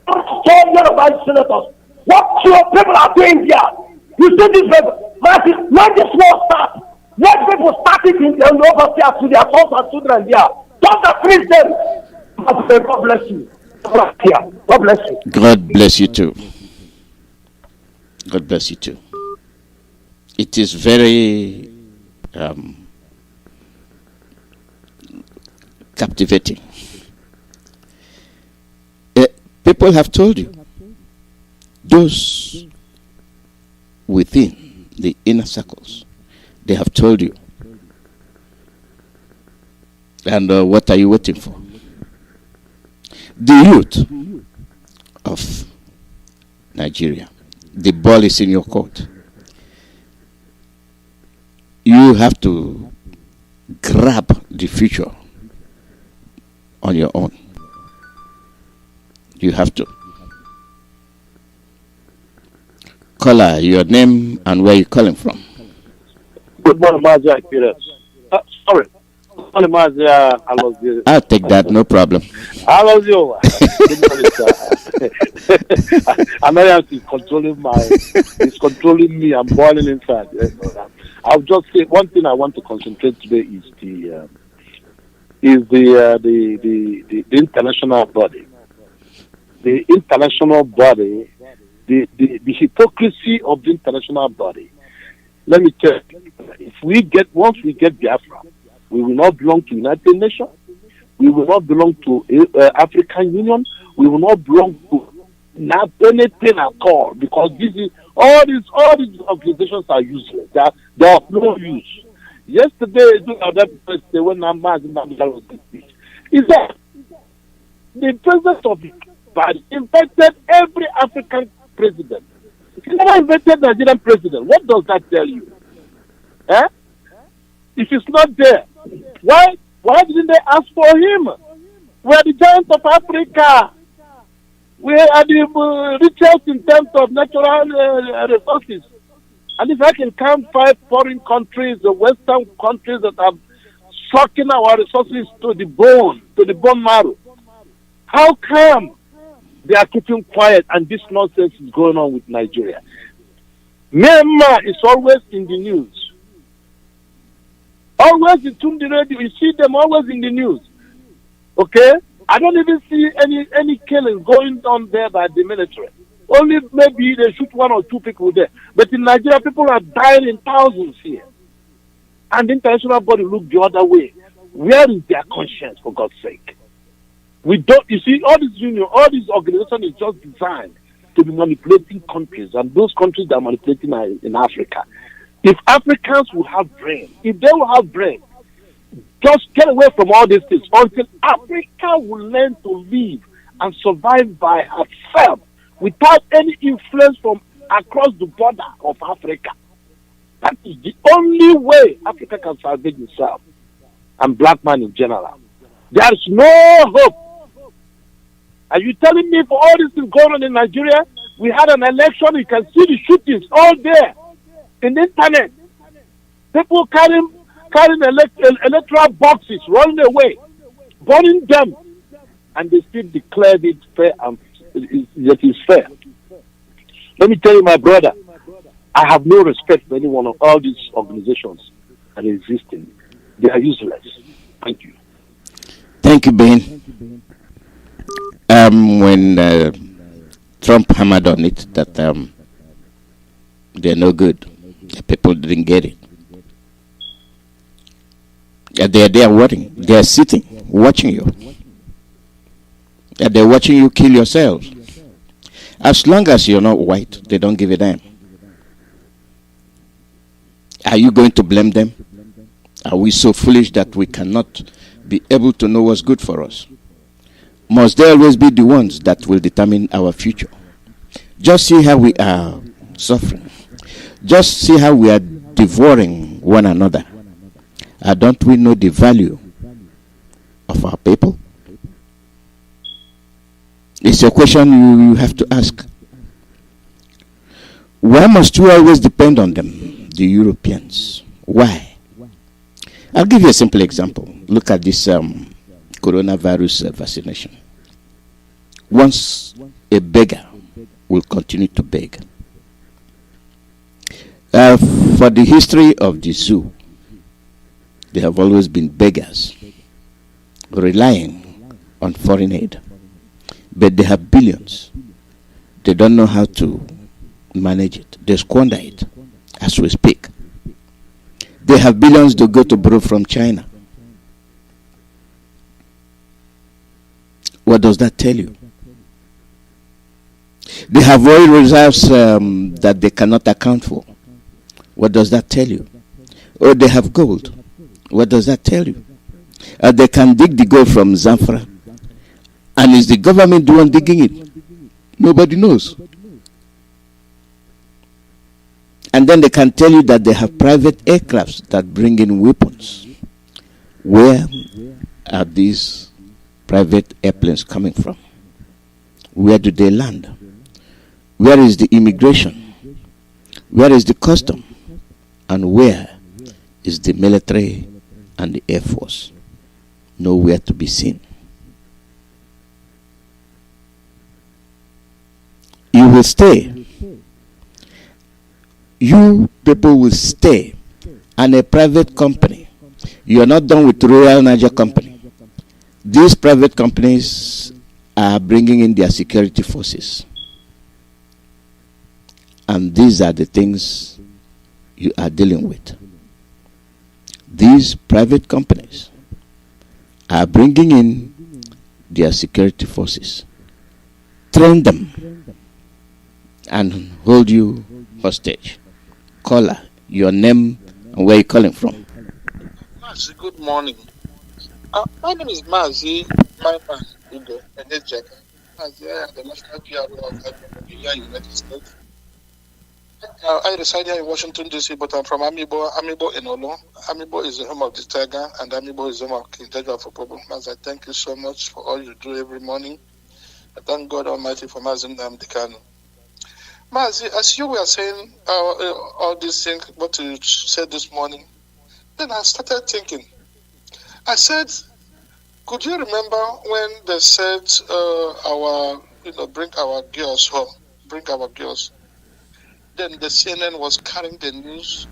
Call Yoruba senators. What your people are doing here? You see this people. When this war starts, let people start it in the overseas to their sons and children here. Don't freeze them. God bless you. God bless you. God bless you too. God bless you too. It is very captivating. People have told you, those within the inner circles, they have told you. And what are you waiting for? The youth of Nigeria, the ball is in your court. You have to grab the future on your own. You have to. Caller, your name and where you're calling from. Good morning, Mazi sorry. Good morning, Mazi Alozie. I'll take that, no problem. Alozie. Good morning, sir. American is controlling me. I'm boiling inside. I'll just say one thing I want to concentrate today is the international body. The international body, the hypocrisy of the international body. Let me tell you, once we get Biafra, we will not belong to United Nations. We will not belong to African Union. We will not belong to not anything at all, because all these organizations are useless. They are of no use. Yesterday, when Mazi was speech, he said the president of but invited every African president. He never invited Nigerian president. What does that tell you? Eh? If he's not there, why didn't they ask for him? We are the giant of Africa. We are the richest in terms of natural resources. And if I can count 5 foreign countries, the Western countries that are sucking our resources to the bone marrow, how come they are keeping quiet and this nonsense is going on with Nigeria? Myanmar is always in the news. Always in the radio, you see them always in the news. Okay? I don't even see any killing going on there by the military. Only maybe they shoot 1 or 2 people there. But in Nigeria, people are dying in thousands here. And the international body look the other way. Where is their conscience, for God's sake? We don't, you see, all these organizations is just designed to be manipulating countries, and those countries that are manipulating are in Africa. If Africans will have brain, if they will have brain, just get away from all these things until Africa will learn to live and survive by herself without any influence from across the border of Africa. That is the only way Africa can salvage itself, and black man in general. There is no hope. Are you telling me for all this thing going on in Nigeria, we had an election, you can see the shootings all there in the internet. People carrying electoral boxes, running away, burning them, and they still declared it fair and that is fair. Let me tell you, my brother, I have no respect for any one of all these organizations that are existing. They are useless. Thank you. Thank you, Ben. When Trump hammered on it that they're no good, the people didn't get it. They're there waiting. They're sitting, watching you. They're watching you kill yourselves. As long as you're not white, they don't give a damn. Are you going to blame them? Are we so foolish that we cannot be able to know what's good for us? Must they always be the ones that will determine our future? Just see how we are suffering. Just see how we are devouring one another. Don't we know the value of our people? It's a question you have to ask. Why must we always depend on them, the Europeans? Why? I'll give you a simple example. Look at this coronavirus vaccination. Once a beggar will continue to beg. For the history of the zoo, they have always been beggars, relying on foreign aid. But they have billions. They don't know how to manage it. They squander it as we speak. They have billions to go to borrow from China. What does that tell you? They have oil reserves that they cannot account for. What does that tell you? Or they have gold. What does that tell you? They can dig the gold from Zamfara. And is the government the one digging it? Nobody knows. And then they can tell you that they have private aircrafts that bring in weapons. Where are these private airplanes coming from? Where do they land? Where is the immigration? Where is the custom? And where is the military and the air force? Nowhere to be seen. You will stay. You people will stay. And a private company. You are not done with Royal Niger Company. These private companies are bringing in their security forces. And these are the things you are dealing with. These private companies are bringing in their security forces, train them, and hold you hostage. Caller, your name and where you're calling from. Mazi, good morning. My name is Mazi, my man, Ugo, and Mazi, I am the National PRO of the United States. I reside here in Washington, D.C., but I'm from Amibo in Olo. Amibo is the home of the tiger, and Amibo is the home of King Deja for Pobo. Mazi, thank you so much for all you do every morning. I thank God Almighty for Mazi Nnamdi. Mazi, as you were saying all these things, what you said this morning, then I started thinking. I said, could you remember when they said bring our girls home, bring our girls? Then the CNN was carrying the news.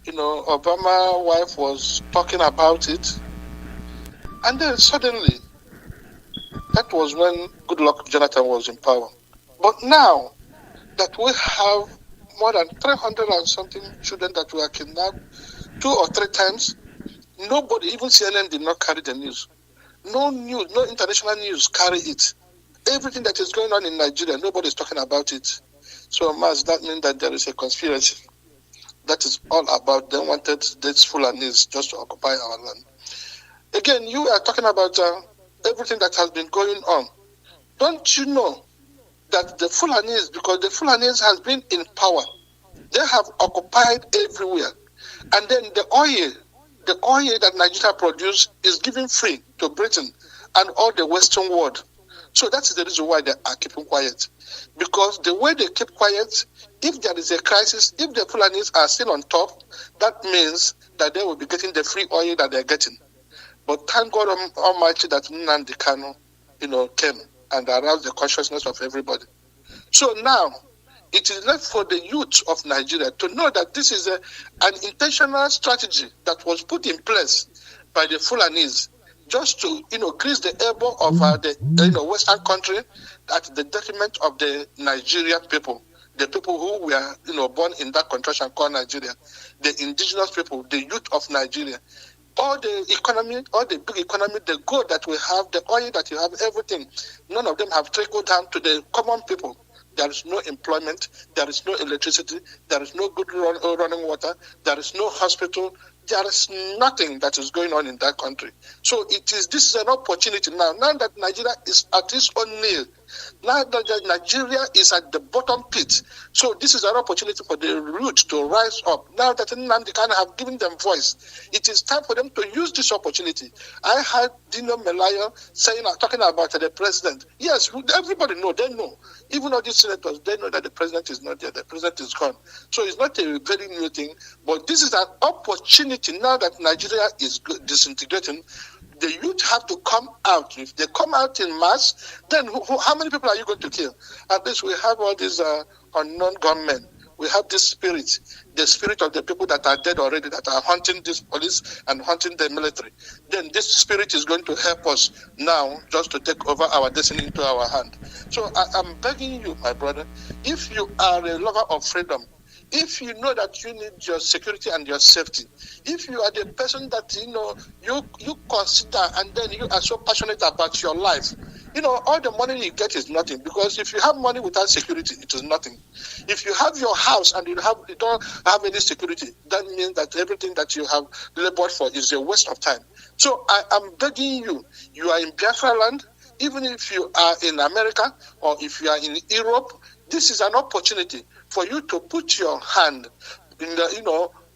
Obama's wife was talking about it. And then suddenly, that was when Goodluck Jonathan was in power. But now that we have more than 300 and something children that were kidnapped 2 or 3 times, nobody, even CNN, did not carry the news. No news, no international news carry it. Everything that is going on in Nigeria, nobody is talking about it. So, Maz, that means that there is a conspiracy. That is all about them wanted these Fulanis just to occupy our land. Again, you are talking about everything that has been going on. Don't you know that the Fulanis, because the Fulanis has been in power, they have occupied everywhere. And then the oil that Nigeria produces is given free to Britain and all the Western world. So that is the reason why they are keeping quiet. Because the way they keep quiet, if there is a crisis, if the Fulanis are still on top, that means that they will be getting the free oil that they're getting. But thank God Almighty that Nnamdi Kanu, came and aroused the consciousness of everybody. So now, it is left for the youth of Nigeria to know that this is an intentional strategy that was put in place by the Fulanis just to, grease the elbow of the Western country at the detriment of the Nigerian people, the people who were, born in that contraction called Nigeria, the indigenous people, the youth of Nigeria. All the economy, all the big economy, the gold that we have, the oil that you have, everything, none of them have trickled down to the common people. There is no employment, there is no electricity, there is no good running water, there is no hospital, there is nothing that is going on in that country. So this is an opportunity now that Nigeria is at its own nail, Now that Nigeria is at the bottom pit, so this is an opportunity for the root to rise up. Now that Nnamdi Kanu have given them voice, it is time for them to use this opportunity. I heard Dino Melayo talking about the president. Yes, everybody know, they know. Even all these senators, they know that the president is not there, the president is gone. So it's not a very new thing, but this is an opportunity now that Nigeria is disintegrating. The youth have to come out. If they come out in mass, then how many people are you going to kill? At least we have all these unknown gunmen. We have this spirit, the spirit of the people that are dead already, that are hunting this police and hunting the military. Then this spirit is going to help us now just to take over our destiny into our hand. So I'm begging you, my brother, if you are a lover of freedom, if you know that you need your security and your safety, if you are the person that you consider and then you are so passionate about your life, all the money you get is nothing, because if you have money without security, it is nothing. If you have your house and you don't have any security, that means that everything that you have labored for is a waste of time. So I am begging you, you are in Biafra land, even if you are in America or if you are in Europe, this is an opportunity for you to put your hand in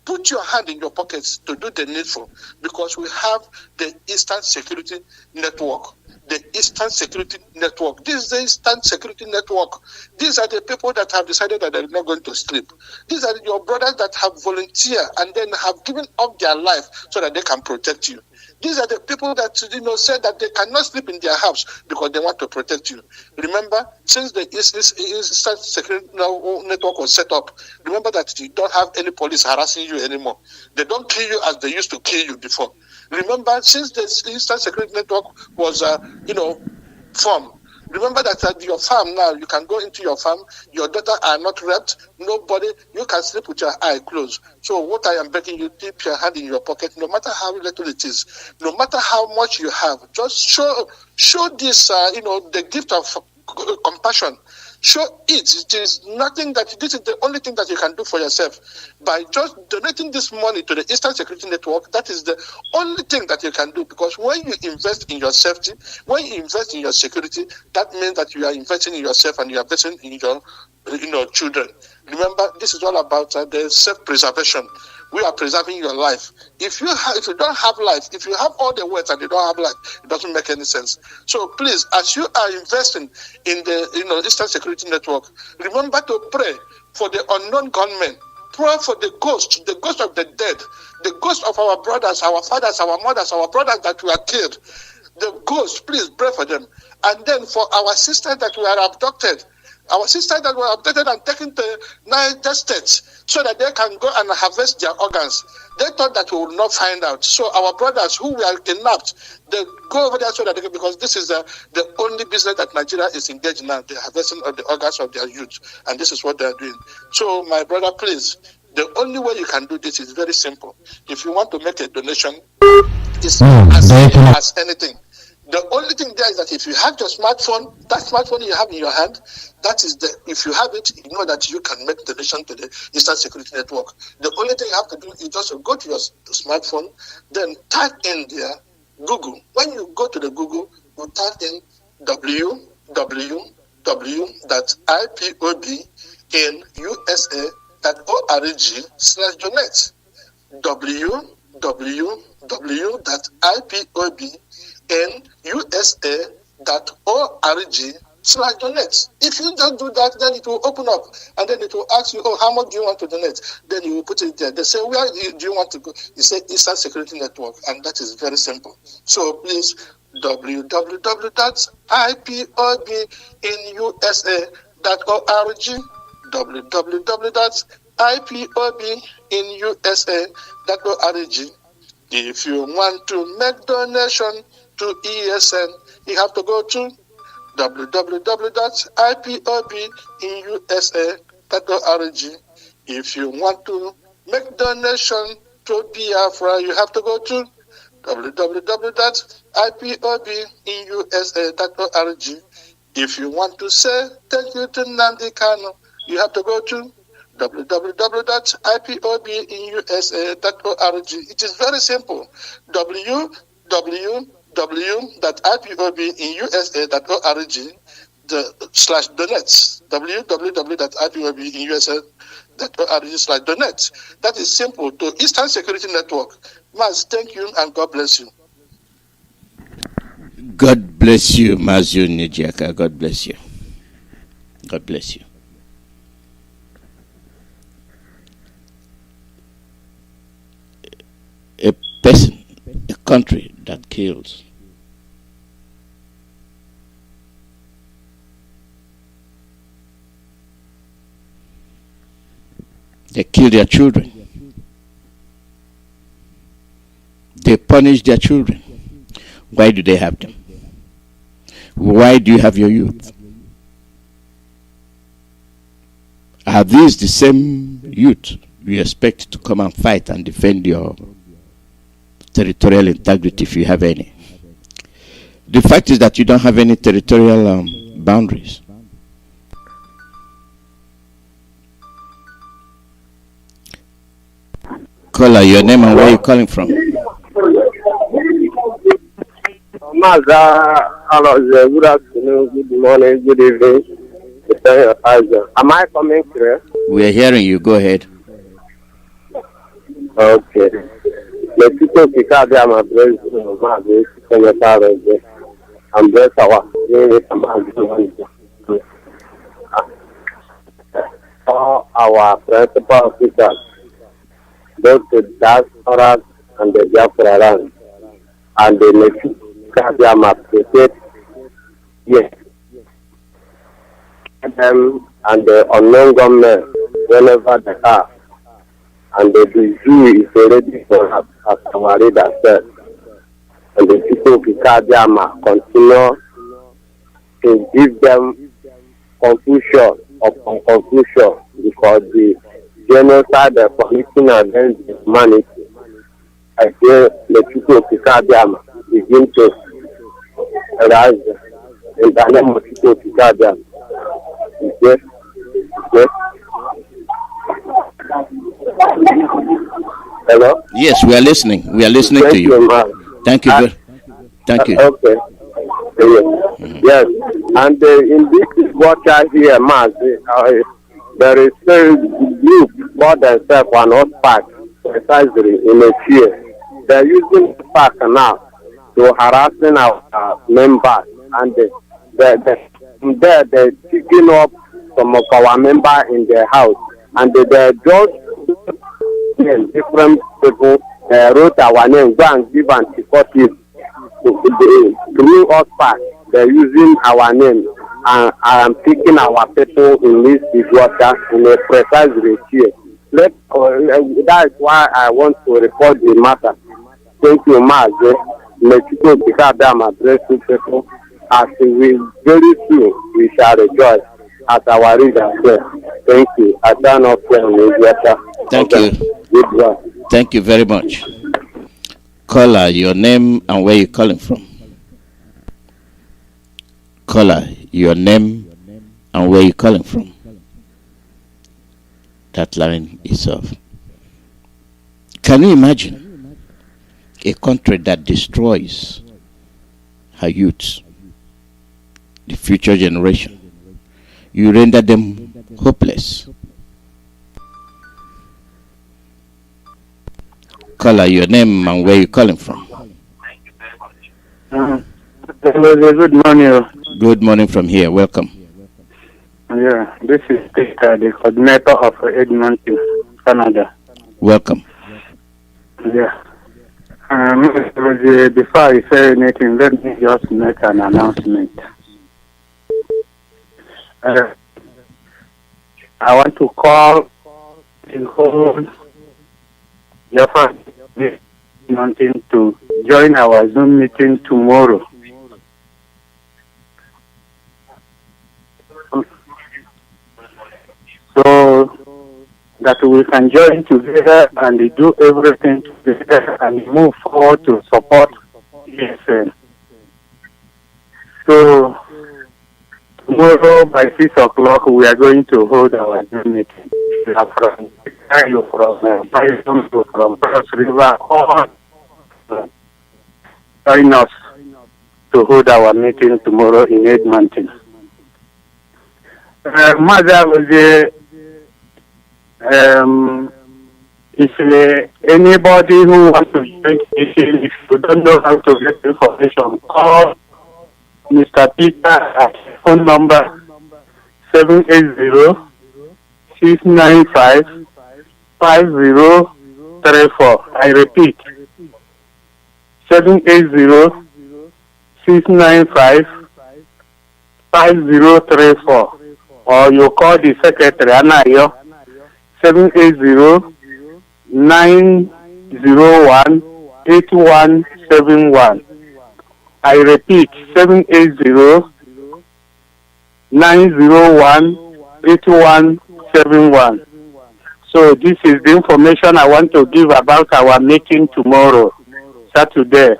put your hand in your pockets to do the needful, because we have the Eastern Security Network. The Eastern Security Network. This is the Eastern Security Network. These are the people that have decided that they're not going to sleep. These are your brothers that have volunteered and then have given up their life so that they can protect you. These are the people that said that they cannot sleep in their house because they want to protect you. Remember, since the Eastern Security Network was set up, remember that you don't have any police harassing you anymore. They don't kill you as they used to kill you before. Remember, since the Eastern Security Network was, formed, remember that at your farm now, you can go into your farm, your daughter are not raped, nobody, you can sleep with your eye closed. So what I am begging you, keep your hand in your pocket, no matter how little it is, no matter how much you have, just show this, the gift of compassion. Show it. It is nothing that this is the only thing that you can do for yourself. By just donating this money to the Eastern Security Network, that is the only thing that you can do. Because when you invest in your safety, when you invest in your security, that means that you are investing in yourself and you are investing in your children. Remember, this is all about the self-preservation. We are preserving your life. If you don't have life, if you have all the wealth and you don't have life, it doesn't make any sense. So please, as you are investing in the Eastern Security Network, remember to pray for the unknown gunmen. Pray for the ghost of the dead, the ghost of our brothers, our fathers, our mothers, our brothers that were killed. The ghost, please pray for them. And then for our sisters that were abducted, our sisters that were abducted and taken to Niger State so that they can go and harvest their organs. They thought that we would not find out. So our brothers who were kidnapped, they go over there so that they can, because this is the only business that Nigeria is engaged in now, the harvesting of the organs of their youth. And this is what they are doing. So my brother, please, the only way you can do this is very simple. If you want to make a donation, it's as simple as anything. The only thing there is that if you have your smartphone, that smartphone you have in your hand, if you have it, you know that you can make donation to the Eastern Security Network. The only thing you have to do is just to go to your smartphone, then type in there Google. When you go to the Google, you type in www.ipobnusa.org/donate. www.ipobnusa.org/donate. If you don't do that, then it will open up and then it will ask you, how much do you want to donate? Then you will put it there. They say, where do you want to go? You say Eastern Security Network, and that is very simple. So please, www.ipobnusa.org, www.ipobnusa.org. If you want to make donation to ESN, you have to go to www.ipobnusa.org. If you want to make donation to Biafra, you have to go to www.ipobnusa.org. If you want to say thank you to Nnamdi Kanu, you have to go to www.ipobnusa.org. It is very simple. www.ipobnusa.org. /donate, www.ipob.in/donate. That is simple to Eastern Security Network. Maz, thank you and God bless you. God bless you, Mazi Alozie. God bless you. God bless you. A person, a country that kills. They kill their children. They punish their children. Why do they have them? Why do you have your youth? Are these the same youth you expect to come and fight and defend your territorial integrity if you have any? The fact is that you don't have any territorial boundaries. Caller, your name and where you're calling from? Mazi Alozie, good afternoon, good morning, good evening. Am I coming clear? We are hearing you. Go ahead. Okay. The people pick my brains, I'm blessed our principal officers, both the diaspora and the Biafra land, and the Nigerian protect, yes, them and the unknown government whenever they are, and the zoo is already for us, as our leader said, and the people of Kikadiama continue to give them confusion upon confusion because the genocide they're committing against humanity. I feel the people of Kikadiama begin to rise in the name of people of Kikadiama. Yes, yes. Hello? Yes, we are listening. We are listening to you. Thank you. Thank you. Okay. Yes. And in this water here, Mazi, there is a group called themselves an old park, precisely in a chair. They're using the park now to harassing our members, and they're picking up some of our members in their house, and they're just different people wrote our name, go and give anti-courtesy through us back. They're using our name and picking our people in this water in a precise ratio. That is why I want to report the matter. Thank you, Mazi. Mexico, Picardam, addressing people. As we very soon we shall rejoice at our reader. Thank you. I turn off the water. Thank you. Goodbye. Thank you very much. Caller, your name and where you're calling from. Caller, your name and where you're calling from. That line is off. Can you imagine a country that destroys her youths, the future generation? You render them hopeless. Caller, your name and where you calling from. Good morning. Good morning from here. Welcome. Yeah, this is Peter, the coordinator of Edmonton, Canada. Welcome. Yeah. Before I say anything, let me just make an announcement. I want to call the whole Biafra Mountain to join our Zoom meeting tomorrow. So that we can join together and do everything together and move forward to support ESN. So tomorrow by 6 o'clock we are going to hold our Zoom meeting. We are from Cross River, all join us to hold our meeting tomorrow in Edmonton. Mazi Alozie, if anybody who wants to join issue, if you don't know how to get information, call Mr. Peter at phone number 780-695-5034. I repeat, 780-695-5034. Or you call the secretary, Anayo, 780-901-8171. I repeat, 780-901-8171. So this is the information I want to give about our meeting tomorrow, Saturday.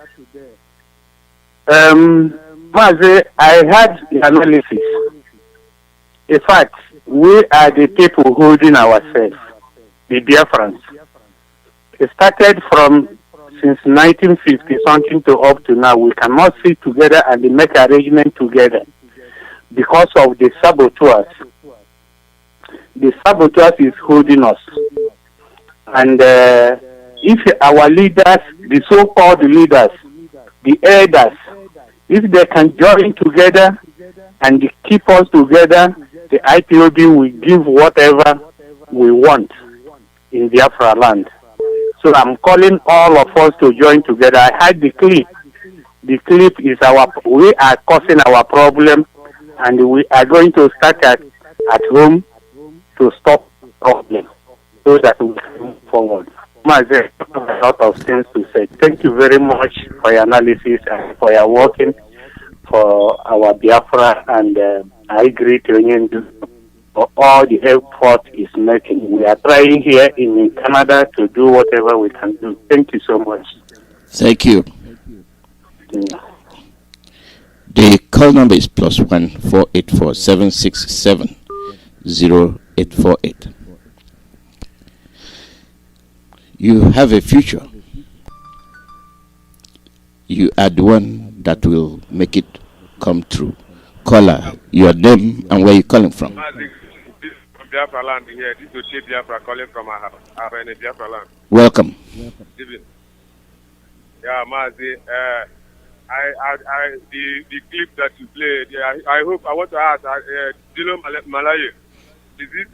Mazi, I had the analysis. In fact, we are the people holding ourselves, the Biafrans. It started from since 1950 something to up to now. We cannot sit together and make arrangement together because of the saboteurs. The saboteurs is holding us. And if our leaders, the so-called leaders, the elders, if they can join together and keep us together, the IPOB will give whatever we want in Biafra land. So I'm calling all of us to join together. I had the clip. The clip is we are causing our problem, and we are going to start at home to stop the problem so that we can move forward. Mazi, a lot of things to say. Thank you very much for your analysis and for your working for our Biafra, and I greet you for all the effort is making. We are trying here in Canada to do whatever we can do. Thank you so much. Thank you. Yeah. The call number is +1 484 767 0848. You have a future. You are the one that will make it come true. Caller, your name and where you calling from. Mazi, this is from Biafra land here. This is Oche Biafra calling from our Biafra land. Welcome. Yeah, Mazi. The clip that you played. I hope. I want to ask. Dilo Malaye, is it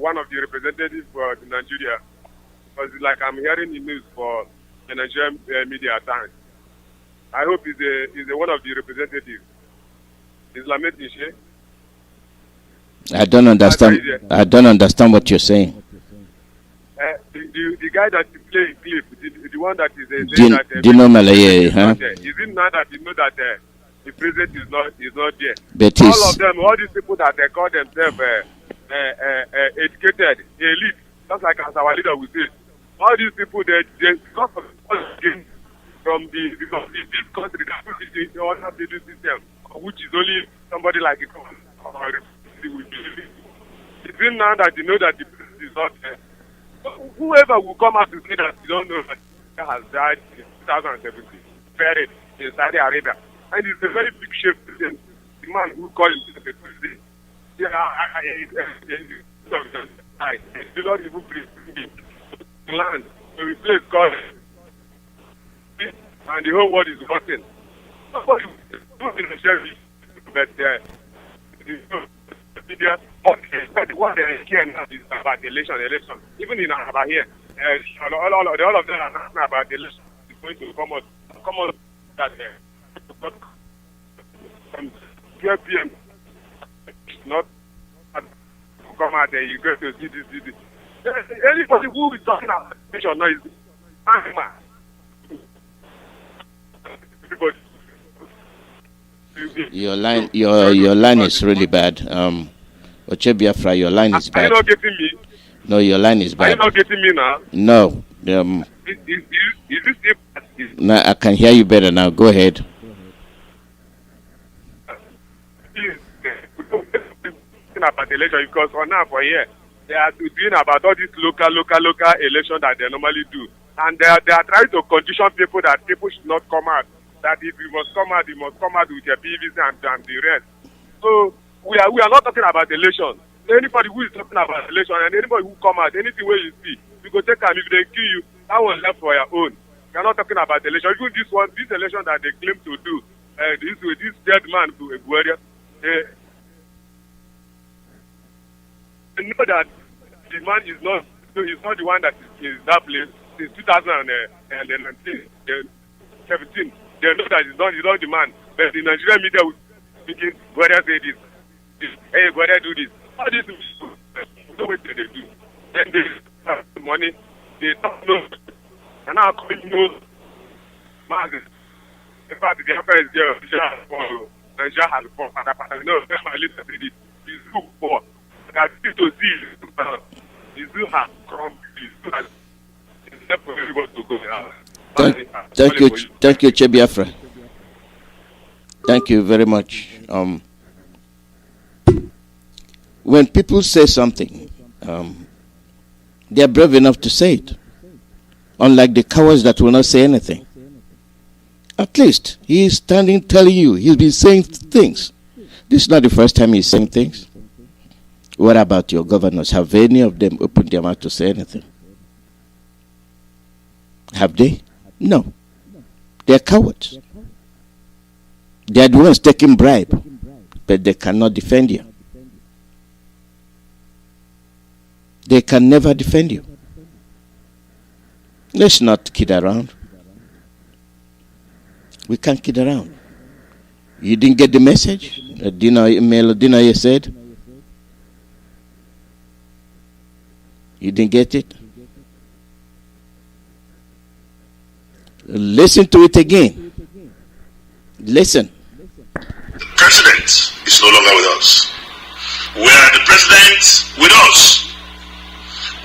one of the representatives for Nigeria? Because like I'm hearing the news for the Nigerian media at times. I hope he's one of the representatives. Islamic Ishe. I don't understand what you're saying. The guy that is playing clip, the one that is Dino Malaye, huh? Is it now that you know that the president is not there? But all of them, all these people that they call themselves educated, elite, just like as our leader would say, all these people they because of from the this country that is the other business system, which is only somebody like it or it's in now that you know that the president is not there. Whoever will come out to say that you don't know that he has died in 2017, buried in Saudi Arabia, and it's a very big shame. The man who called himself a president, I do not even bring land to replace God, and the whole world is watching. Nobody will in the sheriff, but the media, what they hear now is about the election. Even in about here, all of them are talking about the election. It's going to come out that from 12 p.m. not come out there. You go to see this. Anybody who is talking about election now is animal. Everybody. Your line is really bad. Oche Biafra, your line is bad. Are you not getting me? No, your line is bad. Are you not getting me now? No. Is this it? No, I can hear you better now. Go ahead. About election because for now for here they are doing about all this local election that they normally do, and they are trying to condition people that people should not come out. That if you must come out, you must come out with your PVC and the rest. So we are not talking about election. Anybody who is talking about election and anybody who come out, anything where you see, you go take time. If they kill you, that one left for your own. We are not talking about election. Even this election that they claim to do, this dead man, Buhari, they know that the man is not the one that is that place since 2017. They know that he's not the man. But the Nigerian media will begin, Buhari say this. Hey, Buhari do this. All these people, know what they do. Then they have the money, they don't know. And now calling you, Mazi. In fact, the Biafra is there, Nigeria has fought, and I know, my leader said it. He's good for. I see to see, the zoo has crumbled, the zoo has, it's left for everybody to go now. Thank you, Che Biafra. Thank you very much. When people say something, they are brave enough to say it, unlike the cowards that will not say anything. At least he is standing telling you he's been saying things. This is not the first time he's saying things. What about your governors? Have any of them opened their mouth to say anything? Have they? No. They're cowards. They're the ones taking bribe, but they cannot defend you. They can never defend you. Let's not kid around. We can't kid around. You didn't get the message? Dina said? You didn't get it? Listen to it again. Listen. The president is no longer with us. Where the president with us?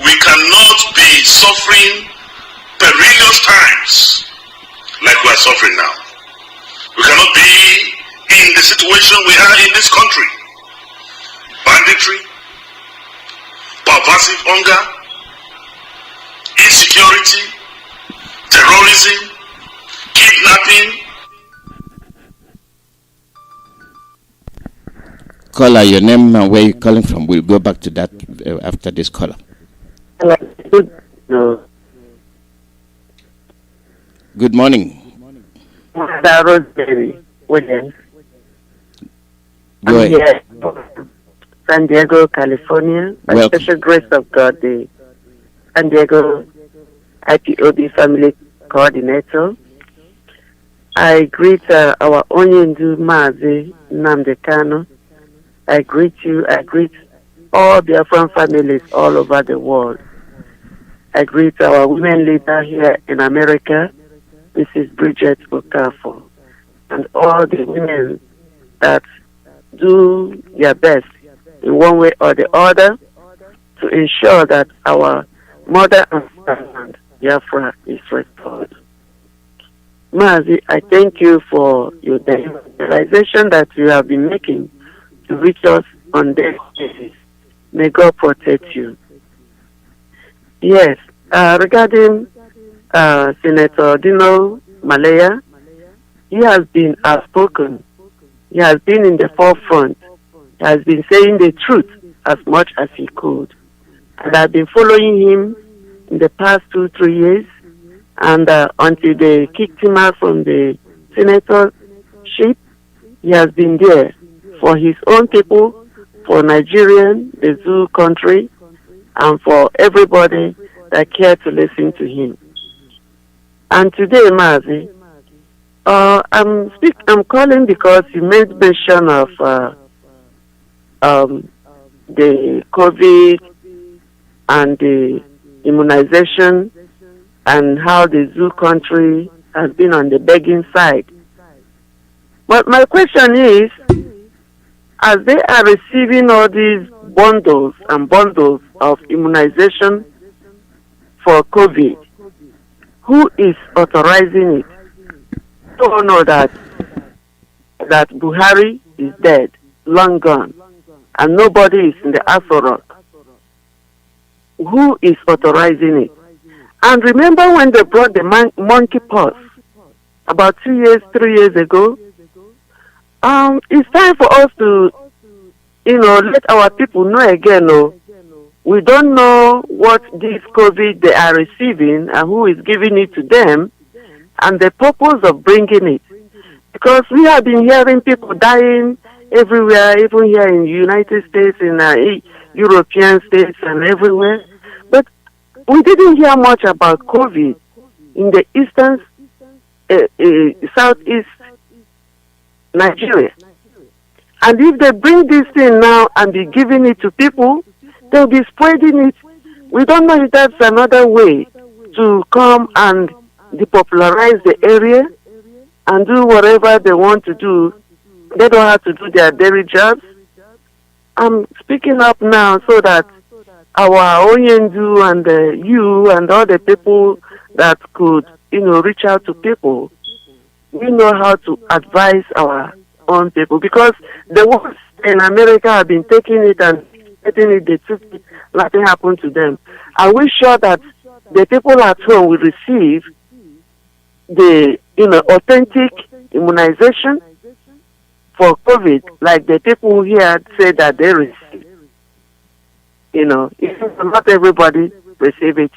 We cannot be suffering perilous times like we are suffering now. We cannot be in the situation we are in this country. Banditry, pervasive hunger, insecurity, terrorism, kidnapping. Caller, your name and where you're calling from. We'll go back to that after this caller. Good morning. Rosemary Williams. Go ahead. Here, San Diego, California. By special grace of God, the San Diego IPOB family coordinator. I greet our Onyendu Mazi Nnamdi. I greet you. I greet all Biafran families all over the world. I greet our women leader here in America, Mrs. Bridget Okafor, and all the women that do their best in one way or the other to ensure that our mother and fatherland, Biafra, is restored. Mazi, I thank you for your realization that you have been making to reach us on this basis. May God protect you. Yes, regarding Senator Dino Malaya, he has been outspoken. He has been in the forefront. He has been saying the truth as much as he could. And I've been following him in the past 2-3 years, and until they kicked him out from the senatorship, he has been there for his own people, for Nigerian, the zoo country, and for everybody that care to listen to him. And today, Mazi, I'm calling because you made mention of the COVID and the immunization and how the zoo country has been on the begging side. But my question is, as they are receiving all these bundles and bundles of immunization for COVID, who is authorizing it? We all know that Buhari is dead, long gone, and nobody is in the Afro Rock. Who is authorizing it? And remember when they brought the monkeypox about 2 years, 3 years ago? It's time for us to let our people know again. We don't know what this COVID they are receiving and who is giving it to them and the purpose of bringing it. Because we have been hearing people dying everywhere, even here in the United States, in European states and everywhere. But we didn't hear much about COVID in the eastern, southeast Nigeria. And if they bring this thing now and be giving it to people, they'll be spreading it. We don't know if that's another way to come and depopularize the area and do whatever they want to do. They don't have to do their daily jobs. I'm speaking up now so that our Oyendu and you and all the people that could, reach out to people, we know how to advise our own people, because the ones in America have been taking it and getting it, they took it, nothing happened to them. Are we sure that the people at home will receive the authentic immunization for COVID like the people here say that they receive? Not everybody receive it.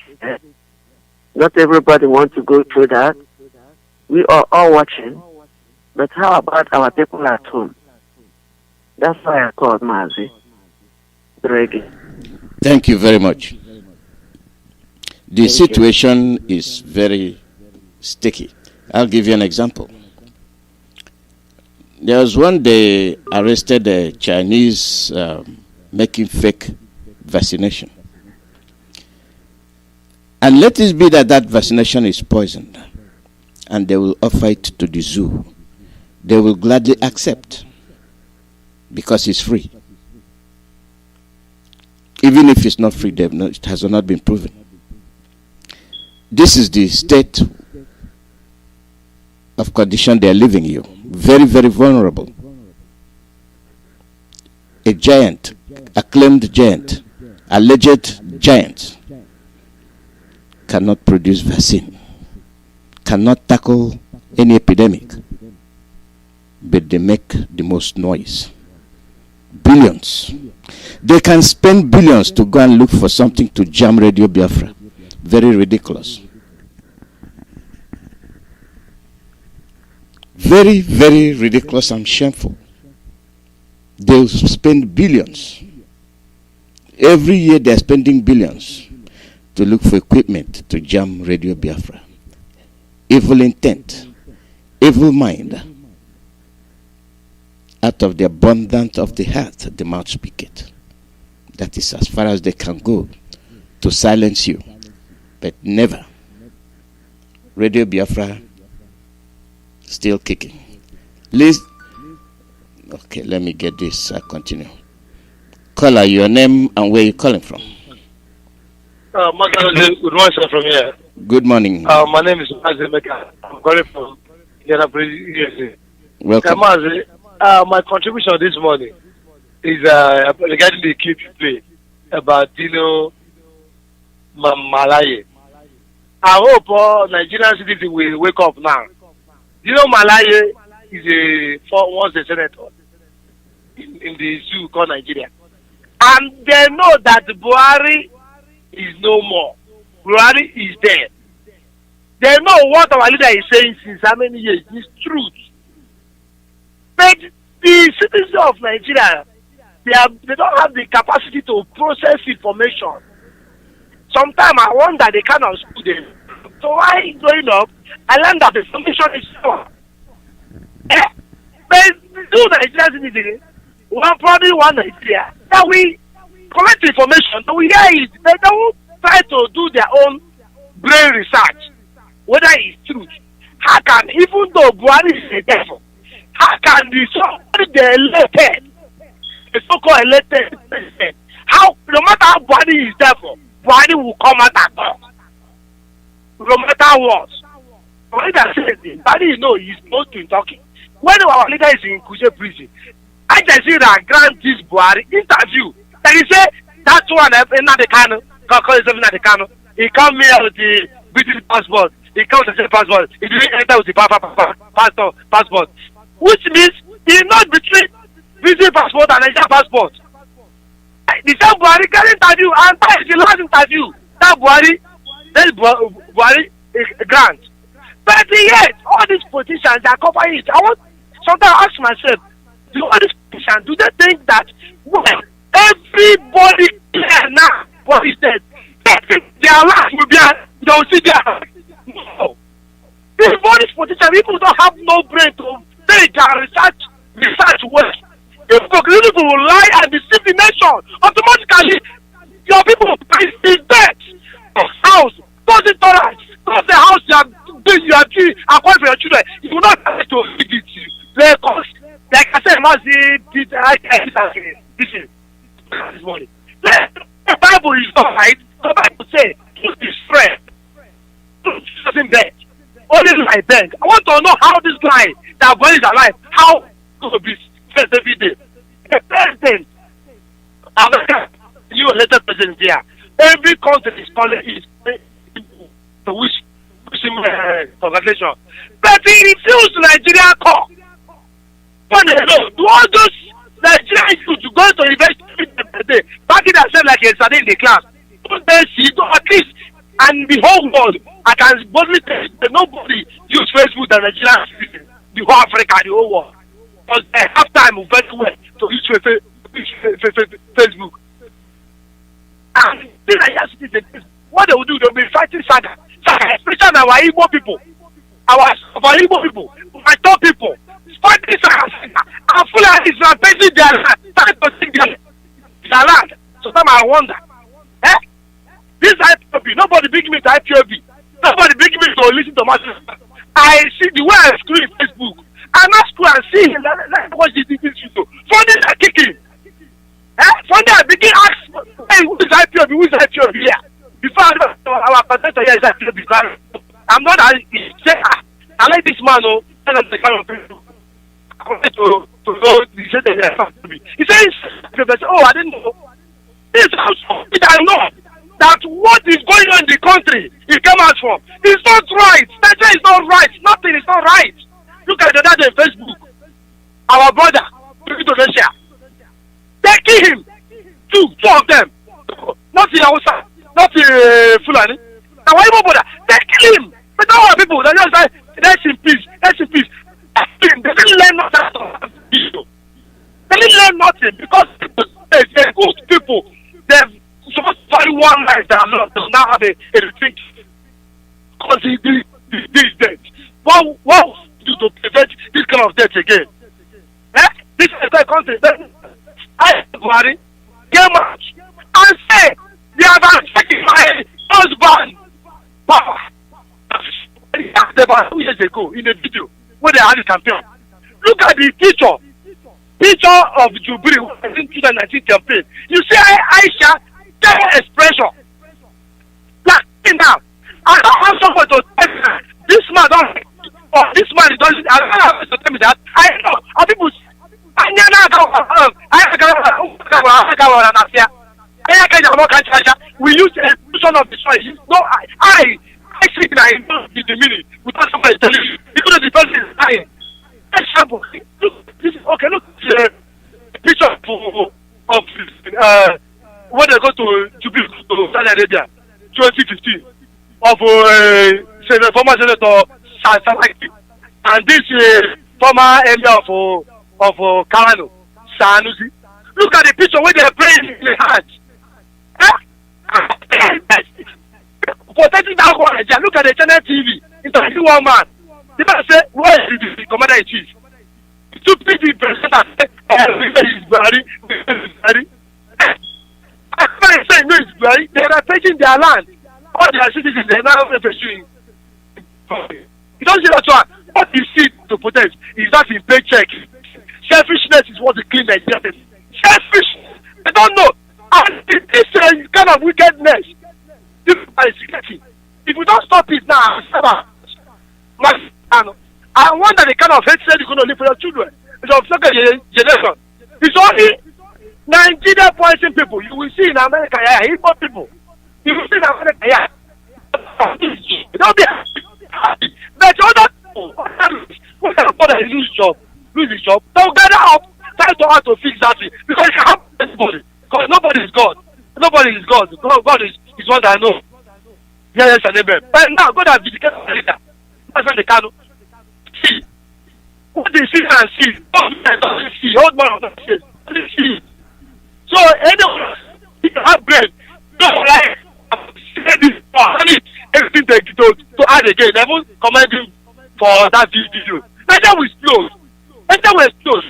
Not everybody wants to go through that. We are all watching. But how about our people at home? That's why I called Mazi. Thank you very much. The situation is very sticky. I'll give you an example. There was one day arrested a Chinese making fake vaccination. And let it be that vaccination is poisoned and they will offer it to the zoo. They will gladly accept because it's free. Even if it's not free, it has not been proven. This is the state of condition they are living in. Very, very vulnerable. A giant, acclaimed giant, alleged giant, cannot produce vaccine, cannot tackle any epidemic, but they make the most noise. Billions. They can spend billions to go and look for something to jam Radio Biafra. Very ridiculous. Very, very ridiculous and shameful. They'll spend billions. Every year they're spending billions to look for equipment to jam Radio Biafra. Evil intent, evil mind. Out of the abundance of the heart, the mouth speaketh. That is as far as they can go to silence you. But never. Radio Biafra still kicking. Okay, let me get this. I'll continue. Caller, your name and where you're calling from. Mazi Alozie, good morning, sir, from here. Good morning. My name is Mazi Alozie. I'm calling from USA. Welcome. Mazi, my contribution this morning is regarding the clip you played about Dino Malaye. I hope all Nigerian citizens will wake up now. Dino Malaye is once a senator in the zoo called Nigeria. And they know that Buhari is no more. Buhari is dead. They know what our leader is saying since how many years. It's truth. But the citizens of Nigeria, they don't have the capacity to process information. Sometimes I wonder the kind of school they. So why growing up, I learned that the information is so. But do Nigerian citizens, probably one Nigeria, that we collect information, that we hear it, they don't try to do their own brain research, whether it's truth. How can, even though Buhari is a devil, how can the elected, the so-called elected president, how, no matter how Buhari is devil, Buhari will come out at all. No matter what. Buhari that says this, Buhari he's supposed to be talking. When our leader is in Kuje prison, I just see that grant this Buhari interview. That he say that one in the Kano, call himself in the Kano. He come here with the British passport. He comes with the passport. He didn't enter with the passport. Which means he not between visa passport and Nigerian passport. The same Buhari get interview, and that is the last interview. That Buhari, then Buhari grant. But yet, all these politicians are covering it. I want sometimes ask myself, do all these politicians, do they think that everybody clear now what is said? Their life will be, they will see their no. These all these politicians, people don't have no brain to say their research work. If people will lie and deceive the nation, automatically your people is dead. House, those intolerance, those the house you are acquired for your children, you will not have to feed it because, like I said, Mazi did this morning. The Bible is not right. The Bible says, truth is spread. Truth doesn't beg. Only lie beg. I want to know how this lie that God is alive, how to be fed every day. The president, America, you elected president here. Every country is calling to wish him congratulations. But he refused to Nigeria call. Do all those Nigerian youth to go to university back in themselves like a sardine in the class. Don't they see at least and the whole world, I can boldly tell that nobody use Facebook than Nigerian, the whole Africa, the whole world. Because they have time very well to use Facebook. And these Nigerian citizens, what they will do, they will be fighting saga, especially our Igbo people, our Igbo people, my top people, fighting saga, and Fulani is rampaging their land, trying to take their land. So sometimes I wonder, this IPOB, nobody bring me to IPOB, nobody bring me to listen to Mazi. I see the way I screw in Facebook, I not screw and see him, let's watch this video. Funny are kicking. Funny I begin ask, hey, who is IPOB, who is IPOB here? Before our presenter here is IPOB, because I'm not, I like this man, and the kind of people. I wanted to know, he said that he says, oh, I didn't know. This house, I know that what is going on in the country it came out from. It's not right. Nigeria is not right. Nothing is not right. Look at the other day Facebook. Our brother, Indonesia. They kill him. Two of them. Not the Hausa, not the Fulani. Our Igbo brother, they kill him. But all our people, they just like, rest in peace, rest in peace. They didn't learn nothing. They didn't learn nothing because they're good people. They're supposed to value one life that does not have a retreat. Because he's dead. What do to prevent this kind of death again? This is the country. I Buhari came out and said they have taken my husband power. He asked about 2 years ago in a video when they had the campaign. Look at the picture of Jubilee in 2019 campaign. You see Aisha, their expression. Like now, I don't have someone to tell me this man don't, or this man doesn't. I don't have to tell me that. I know. Are people? We use a solution of the choice. No, I think that I know the meaning without somebody telling you. Because the person is dying. Example. Look the picture of when they go to Saudi Arabia, 2015, of former Senator Salaki, and this former emir of Kano, Sanusi. Look at the picture where they are praying in the hands. Protecting that one, look at the channel TV, interview one man. The man say, where is the commander in chief? Two people present and say, is Buhari. I say, no, it's Buhari. They are taking their land. All their citizens, they are now pursuing. You don't see that one. What you see to protect is that in paycheck. Selfishness is what the clean Nigeria is. Selfish. They don't know. And this kind of wickedness, this is getting. If we don't stop it now, I wonder the kind of hatred you're going to live for your children. It's of second generation. It's only Nigeria poison people. You will see in America, Igbo people. You will see in America, don't be happy. But other people, who can afford to lose his job, they'll gather up try to how to fix that thing because it can happen to anybody. Because nobody is God. Nobody is God. God is one that I know. Yes, and amen. But now God has vindicated the leader. That's when they can see. What they see and see. Old man doesn't see. Old man doesn't see. So anyone he can have brain. No like say this everything they to add again. They won't commend him for that video. Nigeria will explode. Nigeria will explode.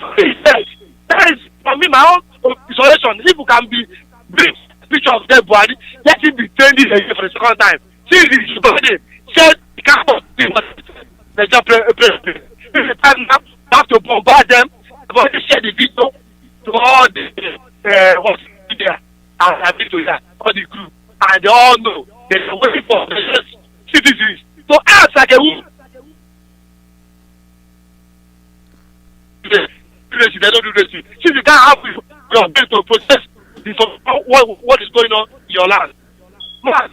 That is for me my own isolation. If you can be bring picture of dead body, let him be trending again for the second time. See this body said he can't do what they just play. The time now have to bombard them, but they share the video to all the what's there and I've been to that, all the group, and they all know they're waiting for the citizens to act like a woman. They don't do this. Since you can't have your ability to process what is going on in your land. Man,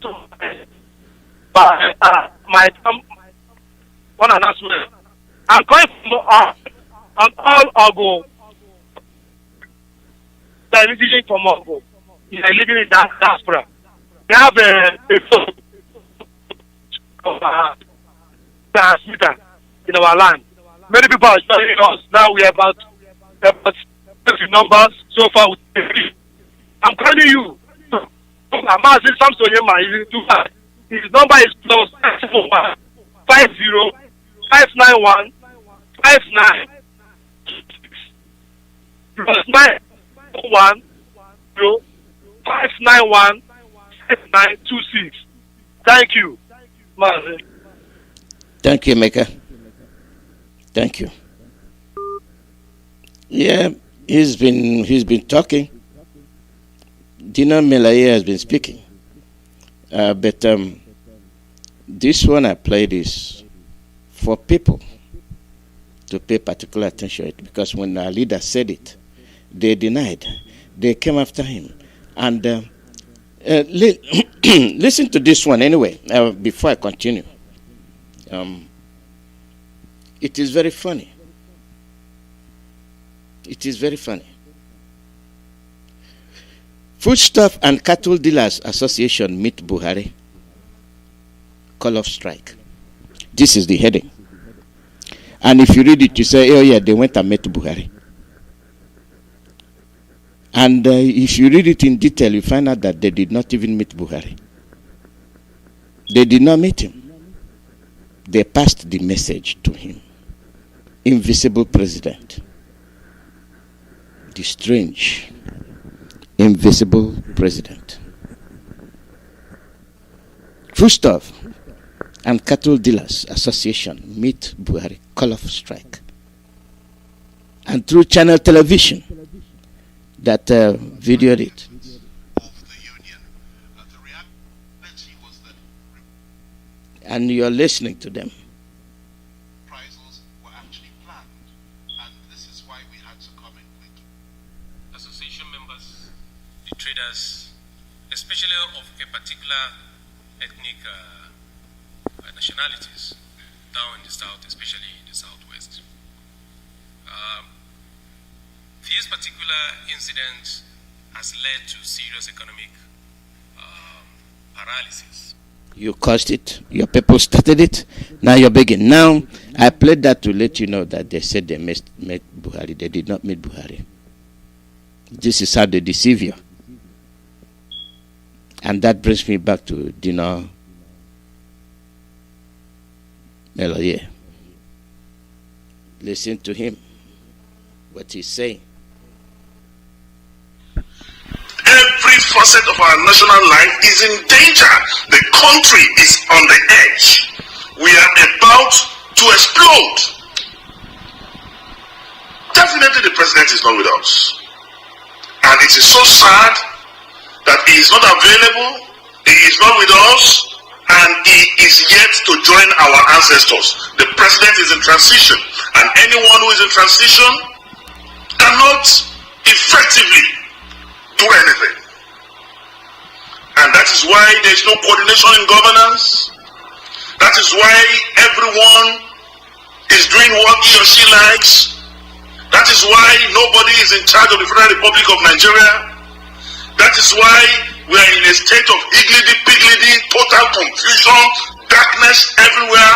so, my one announcement. I'm going from all Ogo. They're living from Ogo. They're living in that diaspora. They have a phone of transmitter in our land. Many people are joining us. Now we have about 50 numbers so far with 3. I'm calling you. Mazi Alozie, his number is plus 51 50 591 59 plus 910 591 5926. Thank you, Mazi. Thank you, Mecca. Thank you. Yeah, he's been talking. Dina Melaye has been speaking. But this one I played is for people to pay particular attention to it, because when our leader said it, they denied. They came after him. And listen to this one anyway, before I continue. It is very funny. It is very funny. Foodstuff and Cattle Dealers Association meet Buhari. Call off strike. This is the heading. And if you read it, you say, oh yeah, they went and met Buhari. And if you read it in detail, you find out that they did not even meet Buhari. They did not meet him. They passed the message to him. Invisible president. The strange, invisible president. Foodstuff and Cattle Dealers Association meet Buhari, call off strike. And through channel television that videoed it. And you're listening to them. Traders, especially of a particular ethnic nationalities down in the south, especially in the southwest. This particular incident has led to serious economic paralysis. You caused it. Your people started it. Now you're begging. Now, I played that to let you know that they said they met Buhari. They did not meet Buhari. This is how they deceive you. And that brings me back to Dina Melaye. Listen to him, what he's saying. Every facet of our national life is in danger. The country is on the edge. We are about to explode. Definitely the president is not with us. And it is so sad that he is not available, he is not with us, and he is yet to join our ancestors. The president is in transition, and anyone who is in transition cannot effectively do anything. And that is why there is no coordination in governance. That is why everyone is doing what he or she likes. That is why nobody is in charge of the Federal Republic of Nigeria. That is why we are in a state of higgledy-piggledy, total confusion, darkness everywhere.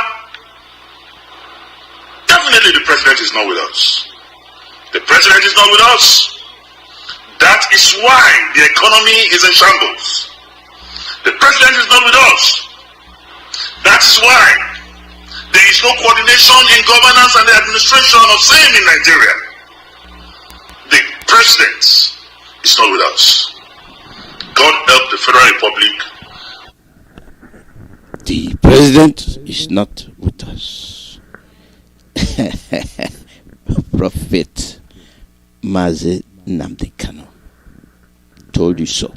Definitely the president is not with us. The president is not with us. That is why the economy is in shambles. The president is not with us. That is why there is no coordination in governance and the administration of same in Nigeria. The president is not with us. God help the Federal Republic. The president is not with us. Prophet Mazi Alozie told you so.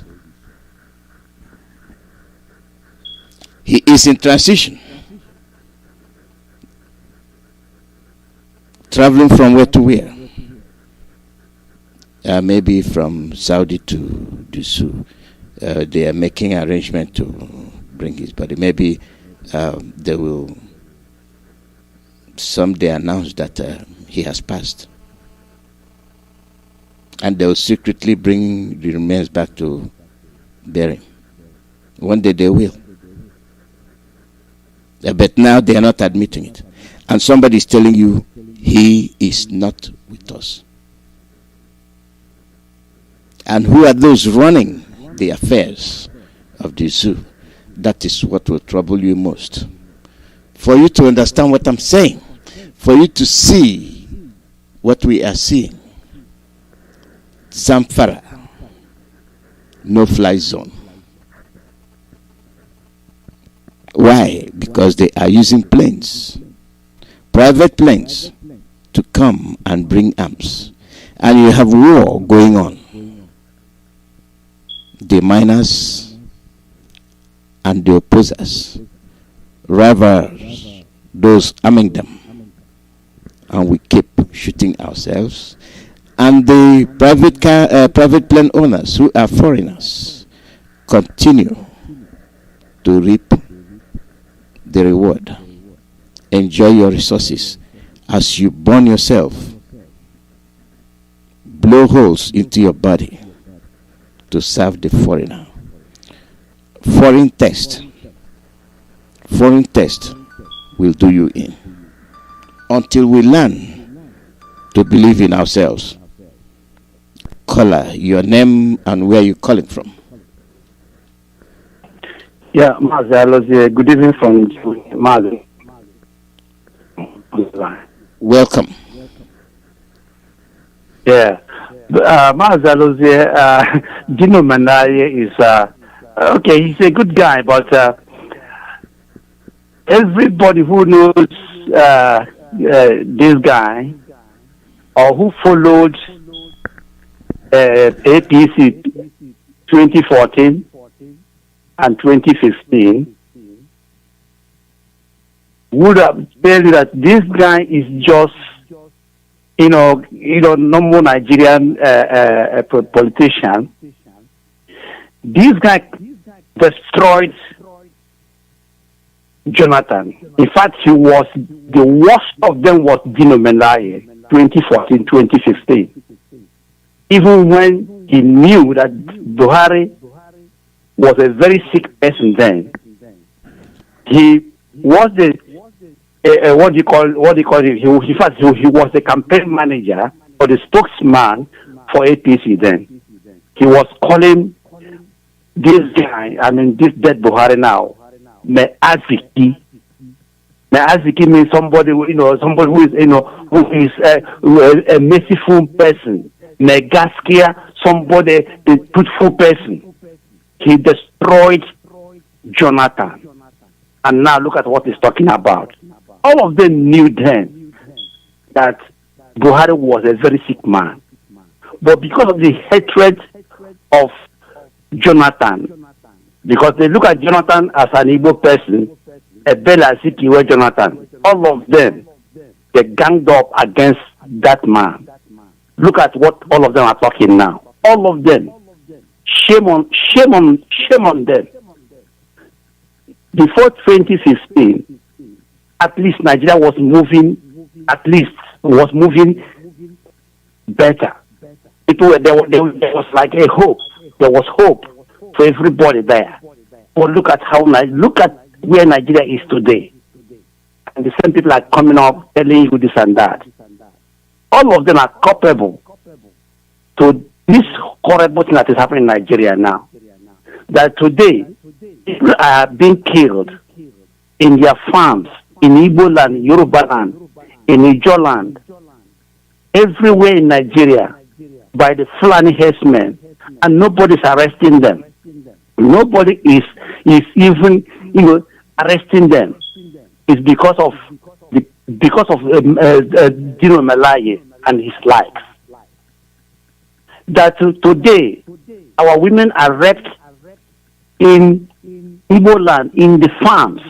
He is in transition. Traveling from where to where? Maybe from Saudi to Dusu. They are making arrangement to bring his body. Maybe they will someday announce that he has passed. And they will secretly bring the remains back to bury him. One day they will. But now they are not admitting it. And somebody is telling you he is not with us. And who are those running the affairs of the zoo? That is what will trouble you most. For you to understand what I'm saying, for you to see what we are seeing. Zamfara, no-fly zone. Why? Because they are using planes, private planes, to come and bring arms. And you have war going on. The miners and the opposers, rivals, those arming them. And we keep shooting ourselves. And the private plane owners who are foreigners continue to reap the reward. Enjoy your resources as you burn yourself, blow holes into your body to serve the foreigner. Foreign test will do you in. Until we learn to believe in ourselves. Caller, your name and where you calling from? Yeah, Mazi Alozie. Good evening from Mazi. Welcome. Yeah, Mazi Alozie. Dino Manaye is okay. He's a good guy, but everybody who knows this guy or who followed APC 2014 and 2015 would have told you that this guy is just, normal Nigerian politician. This guy destroyed Jonathan. In fact, he was the worst of them was Dino Melaye, 2014, 2015. Even when he knew that Buhari was a very sick person then, he was the what do you call it? He was the campaign manager or the spokesman for APC then. He was calling this guy, this dead Buhari now, Meaziki. Meaziki means somebody, somebody who is, a merciful person. Megaskia, somebody, a truthful person. He destroyed Jonathan. And now look at what he's talking about. All of them knew then that Buhari was a very sick man. But because of the hatred of Jonathan, because they look at Jonathan as an Igbo person, a Bela Zikiwe Jonathan, all of them, they ganged up against that man. Look at what all of them are talking now. All of them. Shame on them. Before 2015, at least Nigeria was moving better. There was like a hope. There was hope for everybody there. But look at where Nigeria is today. And the same people are coming up telling you this and that. All of them are culpable to this horrible thing that is happening in Nigeria now. That today, people are being killed in their farms, in Igbo land, Yoruba land, in Ijo land, everywhere in Nigeria, by the Fulani herdsmen, and nobody's arresting them. Nobody is even arresting them. It's because of Dino Melaye and his likes. That today our women are raped in Igbo land, in the farms.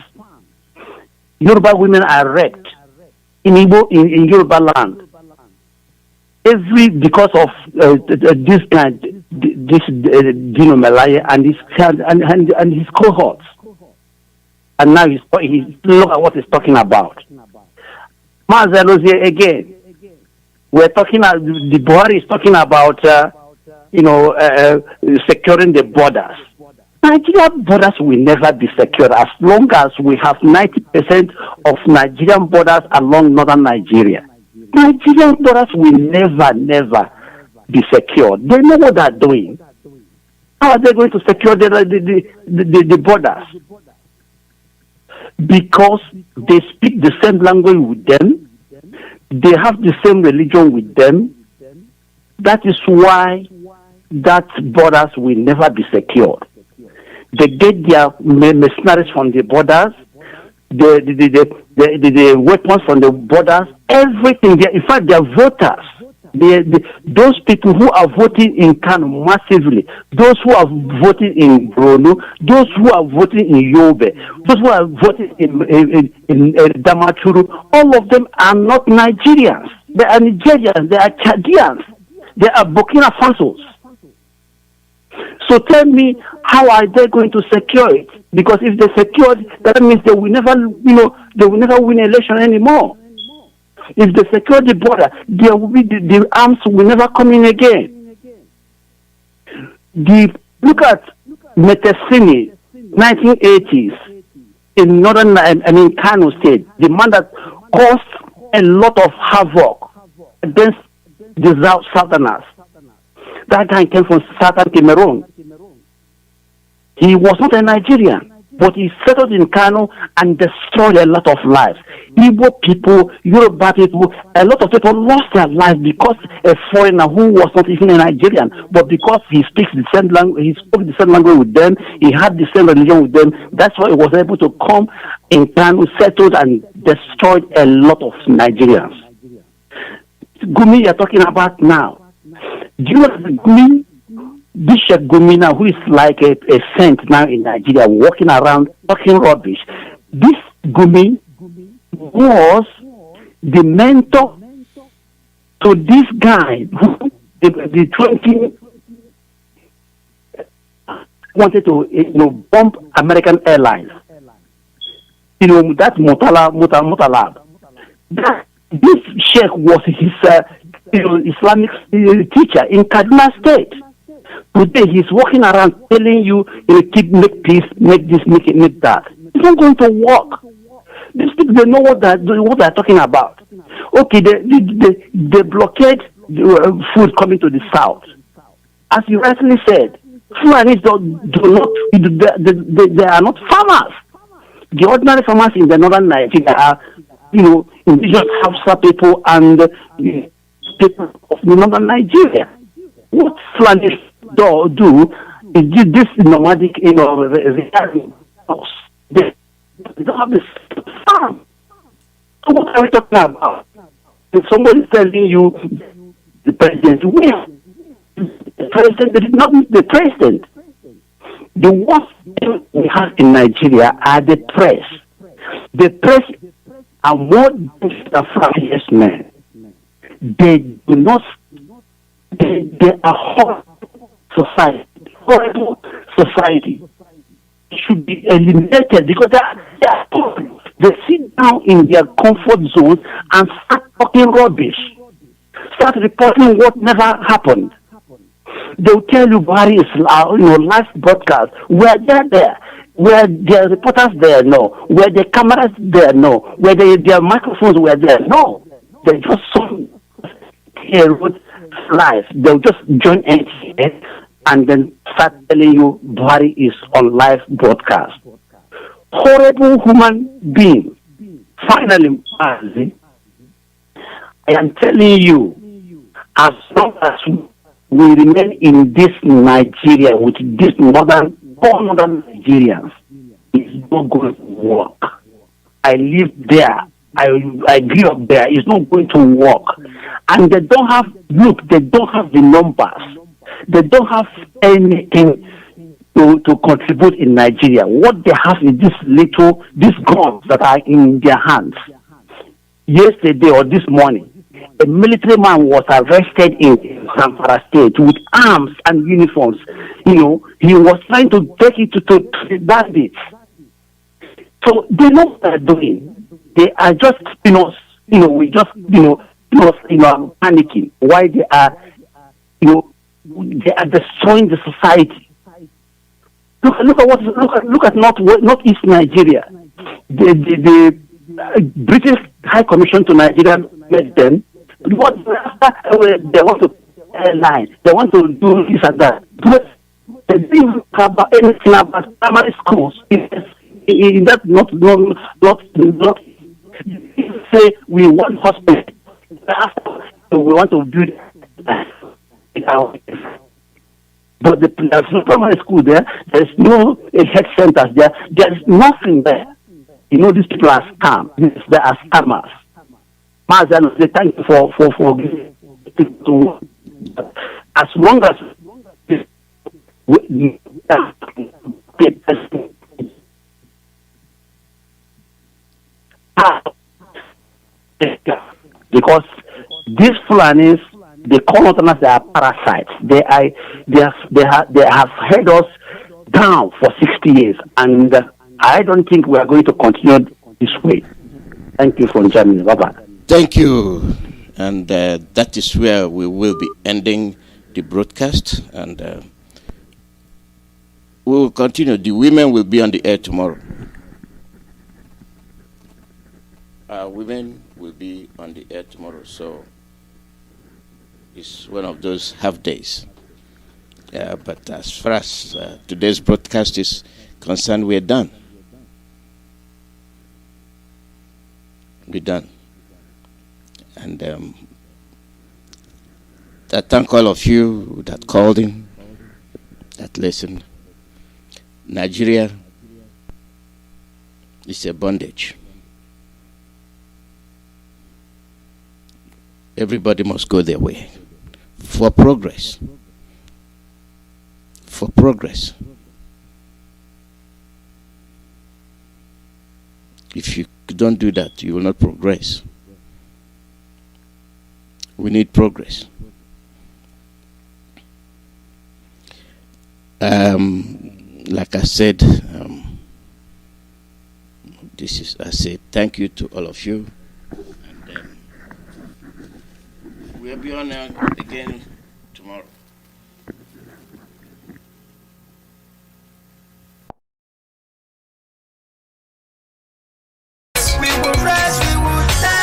Yoruba women are raped in Yoruba land. Because of this Dino Melaye and his cohorts. And now he's look at what he's talking about. Mazi Alozie again. We're talking. The Buhari is talking about securing the borders. Nigerian borders will never be secure as long as we have 90% of Nigerian borders along northern Nigeria. Nigerian borders will never be secure. They know what they're doing. How are they going to secure the borders? Because they speak the same language with them, they have the same religion with them. That is why that borders will never be secured. They get their mercenaries from the borders, the weapons from the borders, everything. In fact, they are voters. Those people who are voting in Kano massively, those who are voting in Brno, those who are voting in Yobe, those who are voting in Damaturu, all of them are not Nigerians. They are Nigerians, they are Chadians, they are Burkina Fasos. So tell me, how are they going to secure it? Because if they secure it, that means they will never, they will never win election anymore. If they secure the border, there will be the arms will never come in again. Look at Metesini, 1980s, in northern, Kano State, the man that caused a lot of havoc against the Southerners. That guy came from southern Cameroon. He was not a Nigerian, but he settled in Kano and destroyed a lot of lives. Igbo people, Yoruba people, a lot of people lost their lives because a foreigner who was not even a Nigerian, but because he speaks the same language, he spoke the same language with them, he had the same religion with them. That's why he was able to come in Kano, settled and destroyed a lot of Nigerians. Gumi you're talking about now. Do you know Gumi? Bishop Gumi now, who is like a saint now in Nigeria, walking around talking rubbish. This Gumi was the mentor to this guy who the 20 wanted to bomb American Airlines. That Mutalab. This sheikh was his Islamic teacher in Kaduna State. Today he's walking around telling you, make peace, make this, make that. It's not going to work. These people, they know what they're talking about. Okay, they blockade food coming to the south. As you rightly said, Fulanis they are not farmers. The ordinary farmers in the northern Nigeria are, indigenous Hausa people and people of the northern Nigeria. What Fulanis do is this nomadic, house. They don't have this farm. So what are we talking about? If somebody is telling you the president will, the president did not meet the president. The worst thing we have in Nigeria are the press. The press are more than yes men. They do not. They are horrible society. It should be eliminated because they sit down in their comfort zones and start talking rubbish. start reporting what never happened. They'll tell you Buhari is live broadcast. Were they there? Were there reporters there? No. Were the cameras there? No. Were their microphones were there? No. They just wrote live. They'll just join NTA and then start telling you Buhari is on live broadcast. Horrible human being. Finally, Mazi, I am telling you, as long as we remain in this Nigeria with this modern Nigerians, it's not going to work. I live there. I grew up there. It's not going to work. And they don't have the numbers. They don't have anything to contribute in Nigeria. What they have is these guns that are in their hands. Yesterday or this morning, a military man was arrested in Zamfara State with arms and uniforms. He was trying to take it to the bandits. So they know what they're doing. They are just, we just, panicking. Why they are, they are destroying the society. Look at Northeast Nigeria. The British High Commission to Nigeria met them. They want to airline. They want to do this and that. But they didn't have anything about primary schools. That's not say we want hospital. We want to build. But there's no primary school there. There's no health centers there. There's nothing there. These people are scams. They are scammers. Mazi Alozie, thank you for giving to. As long as because these Fulanis, they call us they are parasites. They have held us down for 60 years, and I don't think we are going to continue this way. Thank you for joining me. Bye-bye. Thank you. And that is where we will be ending the broadcast. And we will continue. The women will be on the air tomorrow. Women will be on the air tomorrow. So it's one of those half days. But as far as today's broadcast is concerned, we're done. We're done. And I thank all of you that called in, that listened. Nigeria is a bondage. Everybody must go their way for progress. For progress. If you don't do that, you will not progress. We need progress. Like I said, I say thank you to all of you. And we'll be on again tomorrow. We will rise, we will die.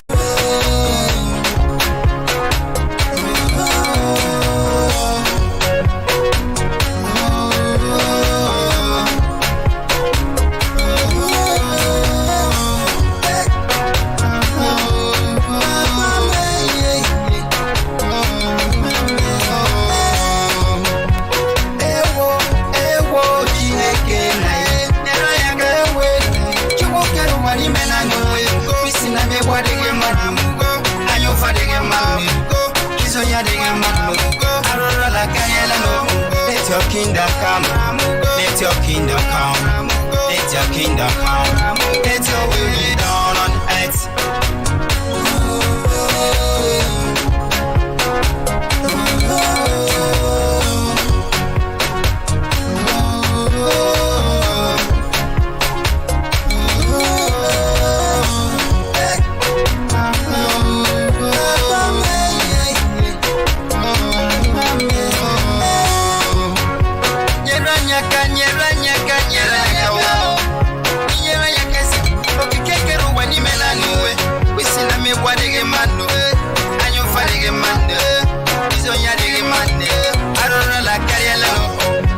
Let your kingdom come. Let your kingdom come. Let your kingdom come. Let your will be done on earth.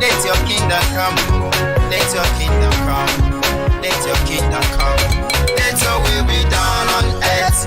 Let your kingdom come. Let your kingdom come. Let your kingdom come. Let your will be done on earth.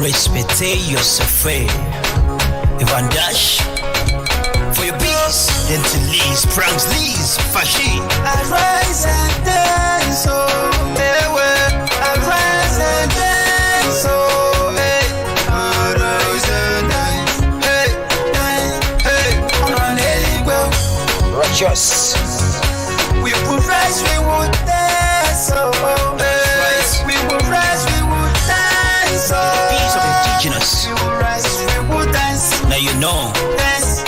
Respectez your suffrage. Ivan Dash for your peace. Then to Lee's, Pranks Lee's, Fashi. I rise and dance, oh, I rise and dance, oh, I rise and dance, hey, on a go. Righteous. We will rise, we will dance, oh, we will rise, we will dance, oh. Peace of indigenous. We will rise, we will dance. Now you know. Dance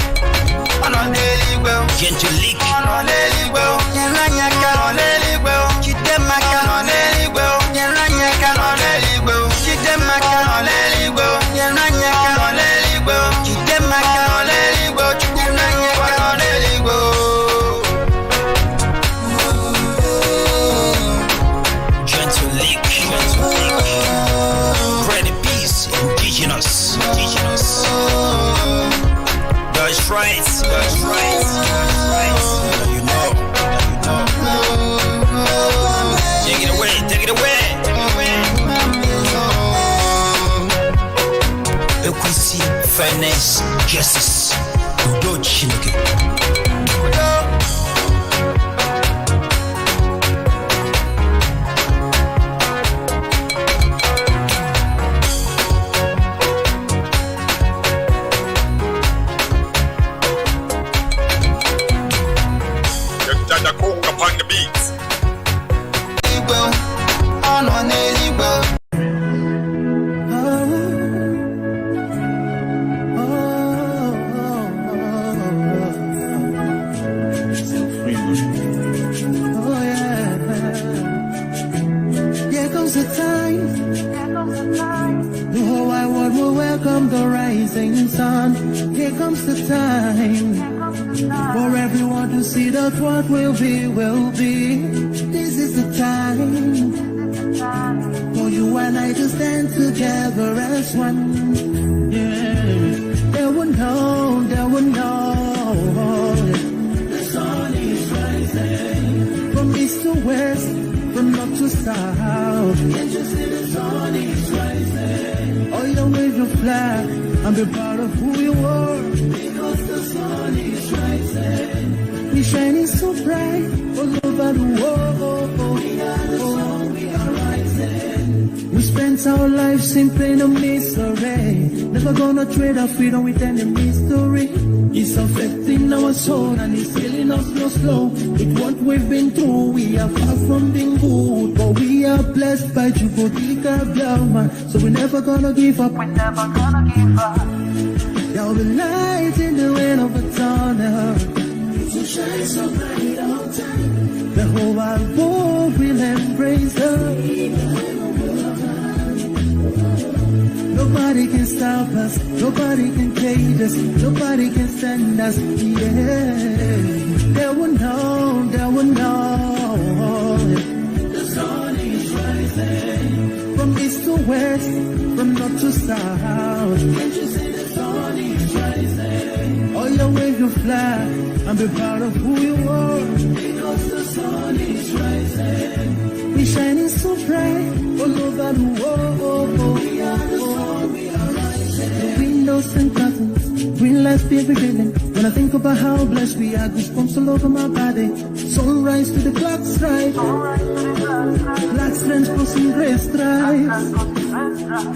on a daily well. Gentle leak. On a daily well. Yaranyaka on a daily well. Kidemaka on a daily well. Yaranyaka on a daily well. Kidemaka on a daily well. Yaranyaka on a daily well. Kidemaka on a daily well. Yaranyaka on a daily well. Gentle leak. Gentle leak. Pray the peace. Indigenous. Indigenous. That's right. That's right. That's right. Now you know. Now you know. Take it away. Take it away. Take it away. Equity, fairness, justice. Udo Chineke. Upon the beats. Here comes the time. The whole wide world will welcome the rising sun. Here comes the time for everyone to see that what will be, will be. This is the time for you and I to stand together as one. Yeah, they will know, they will know. The sun is rising from east to west, from north to south. Can't you see the sun is rising? Oh, you wave your flag and be proud of who you are. Because the sun is rising. We're shining so bright all over the world. We are the sun, we are rising. We spent our lives in pain and misery. Never gonna trade our freedom with any mystery. It's affecting our soul and it's killing us slow. With what we've been through, we are far from being good. But we are blessed by Chukwuka Biafra. So we're never gonna give up. We're never gonna give up. There will be light in the end of the tunnel. To shine so bright all time. The whole wide world will embrace us. Nobody can stop us, nobody can cage us, nobody can stand us, yeah. They will know, they will know. The sun is rising from east to west, from north to south. Can't you see the sun is rising? Oh, you wave your flag and be proud of who you are. Because the sun is rising. We're shining so bright all over the world. We are the sun, we are rising. The windows and curtains, green lights be revealing. When I think about how blessed we are, goosebumps all over my body. Sunrise to the black stripe, black strands crossing grey stripes.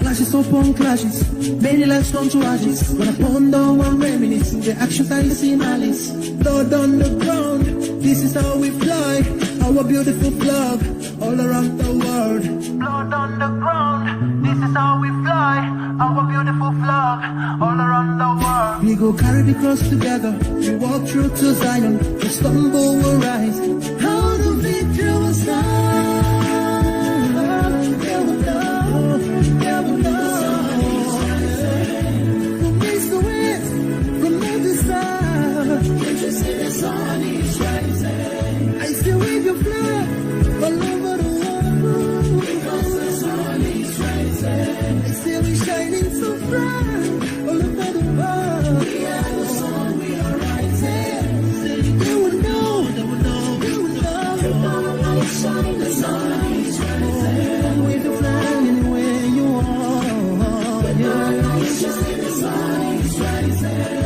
Clashes upon clashes, many lives turn to ashes. When I ponder and reminisce, the actions I see in Alice. Blood on the ground, this is how we fly. Our beautiful flag, all around the world. Blood on the ground, this is how we fly. Our beautiful flag, all around the world. We go carry the cross together, we walk through to Zion. We stumble, we'll rise. How the victory will stand. There will love, there will love. From east to west, from north to south. Can't you see the sun is rising? I still wave your flag all over the world. Because the sun is rising. I still be shining so bright all over the world. We are the sun, we are rising. They will know, they will know, they will know. The light shine, the sun is rising. Wave the flag anywhere you are. The light shine, the sun is rising.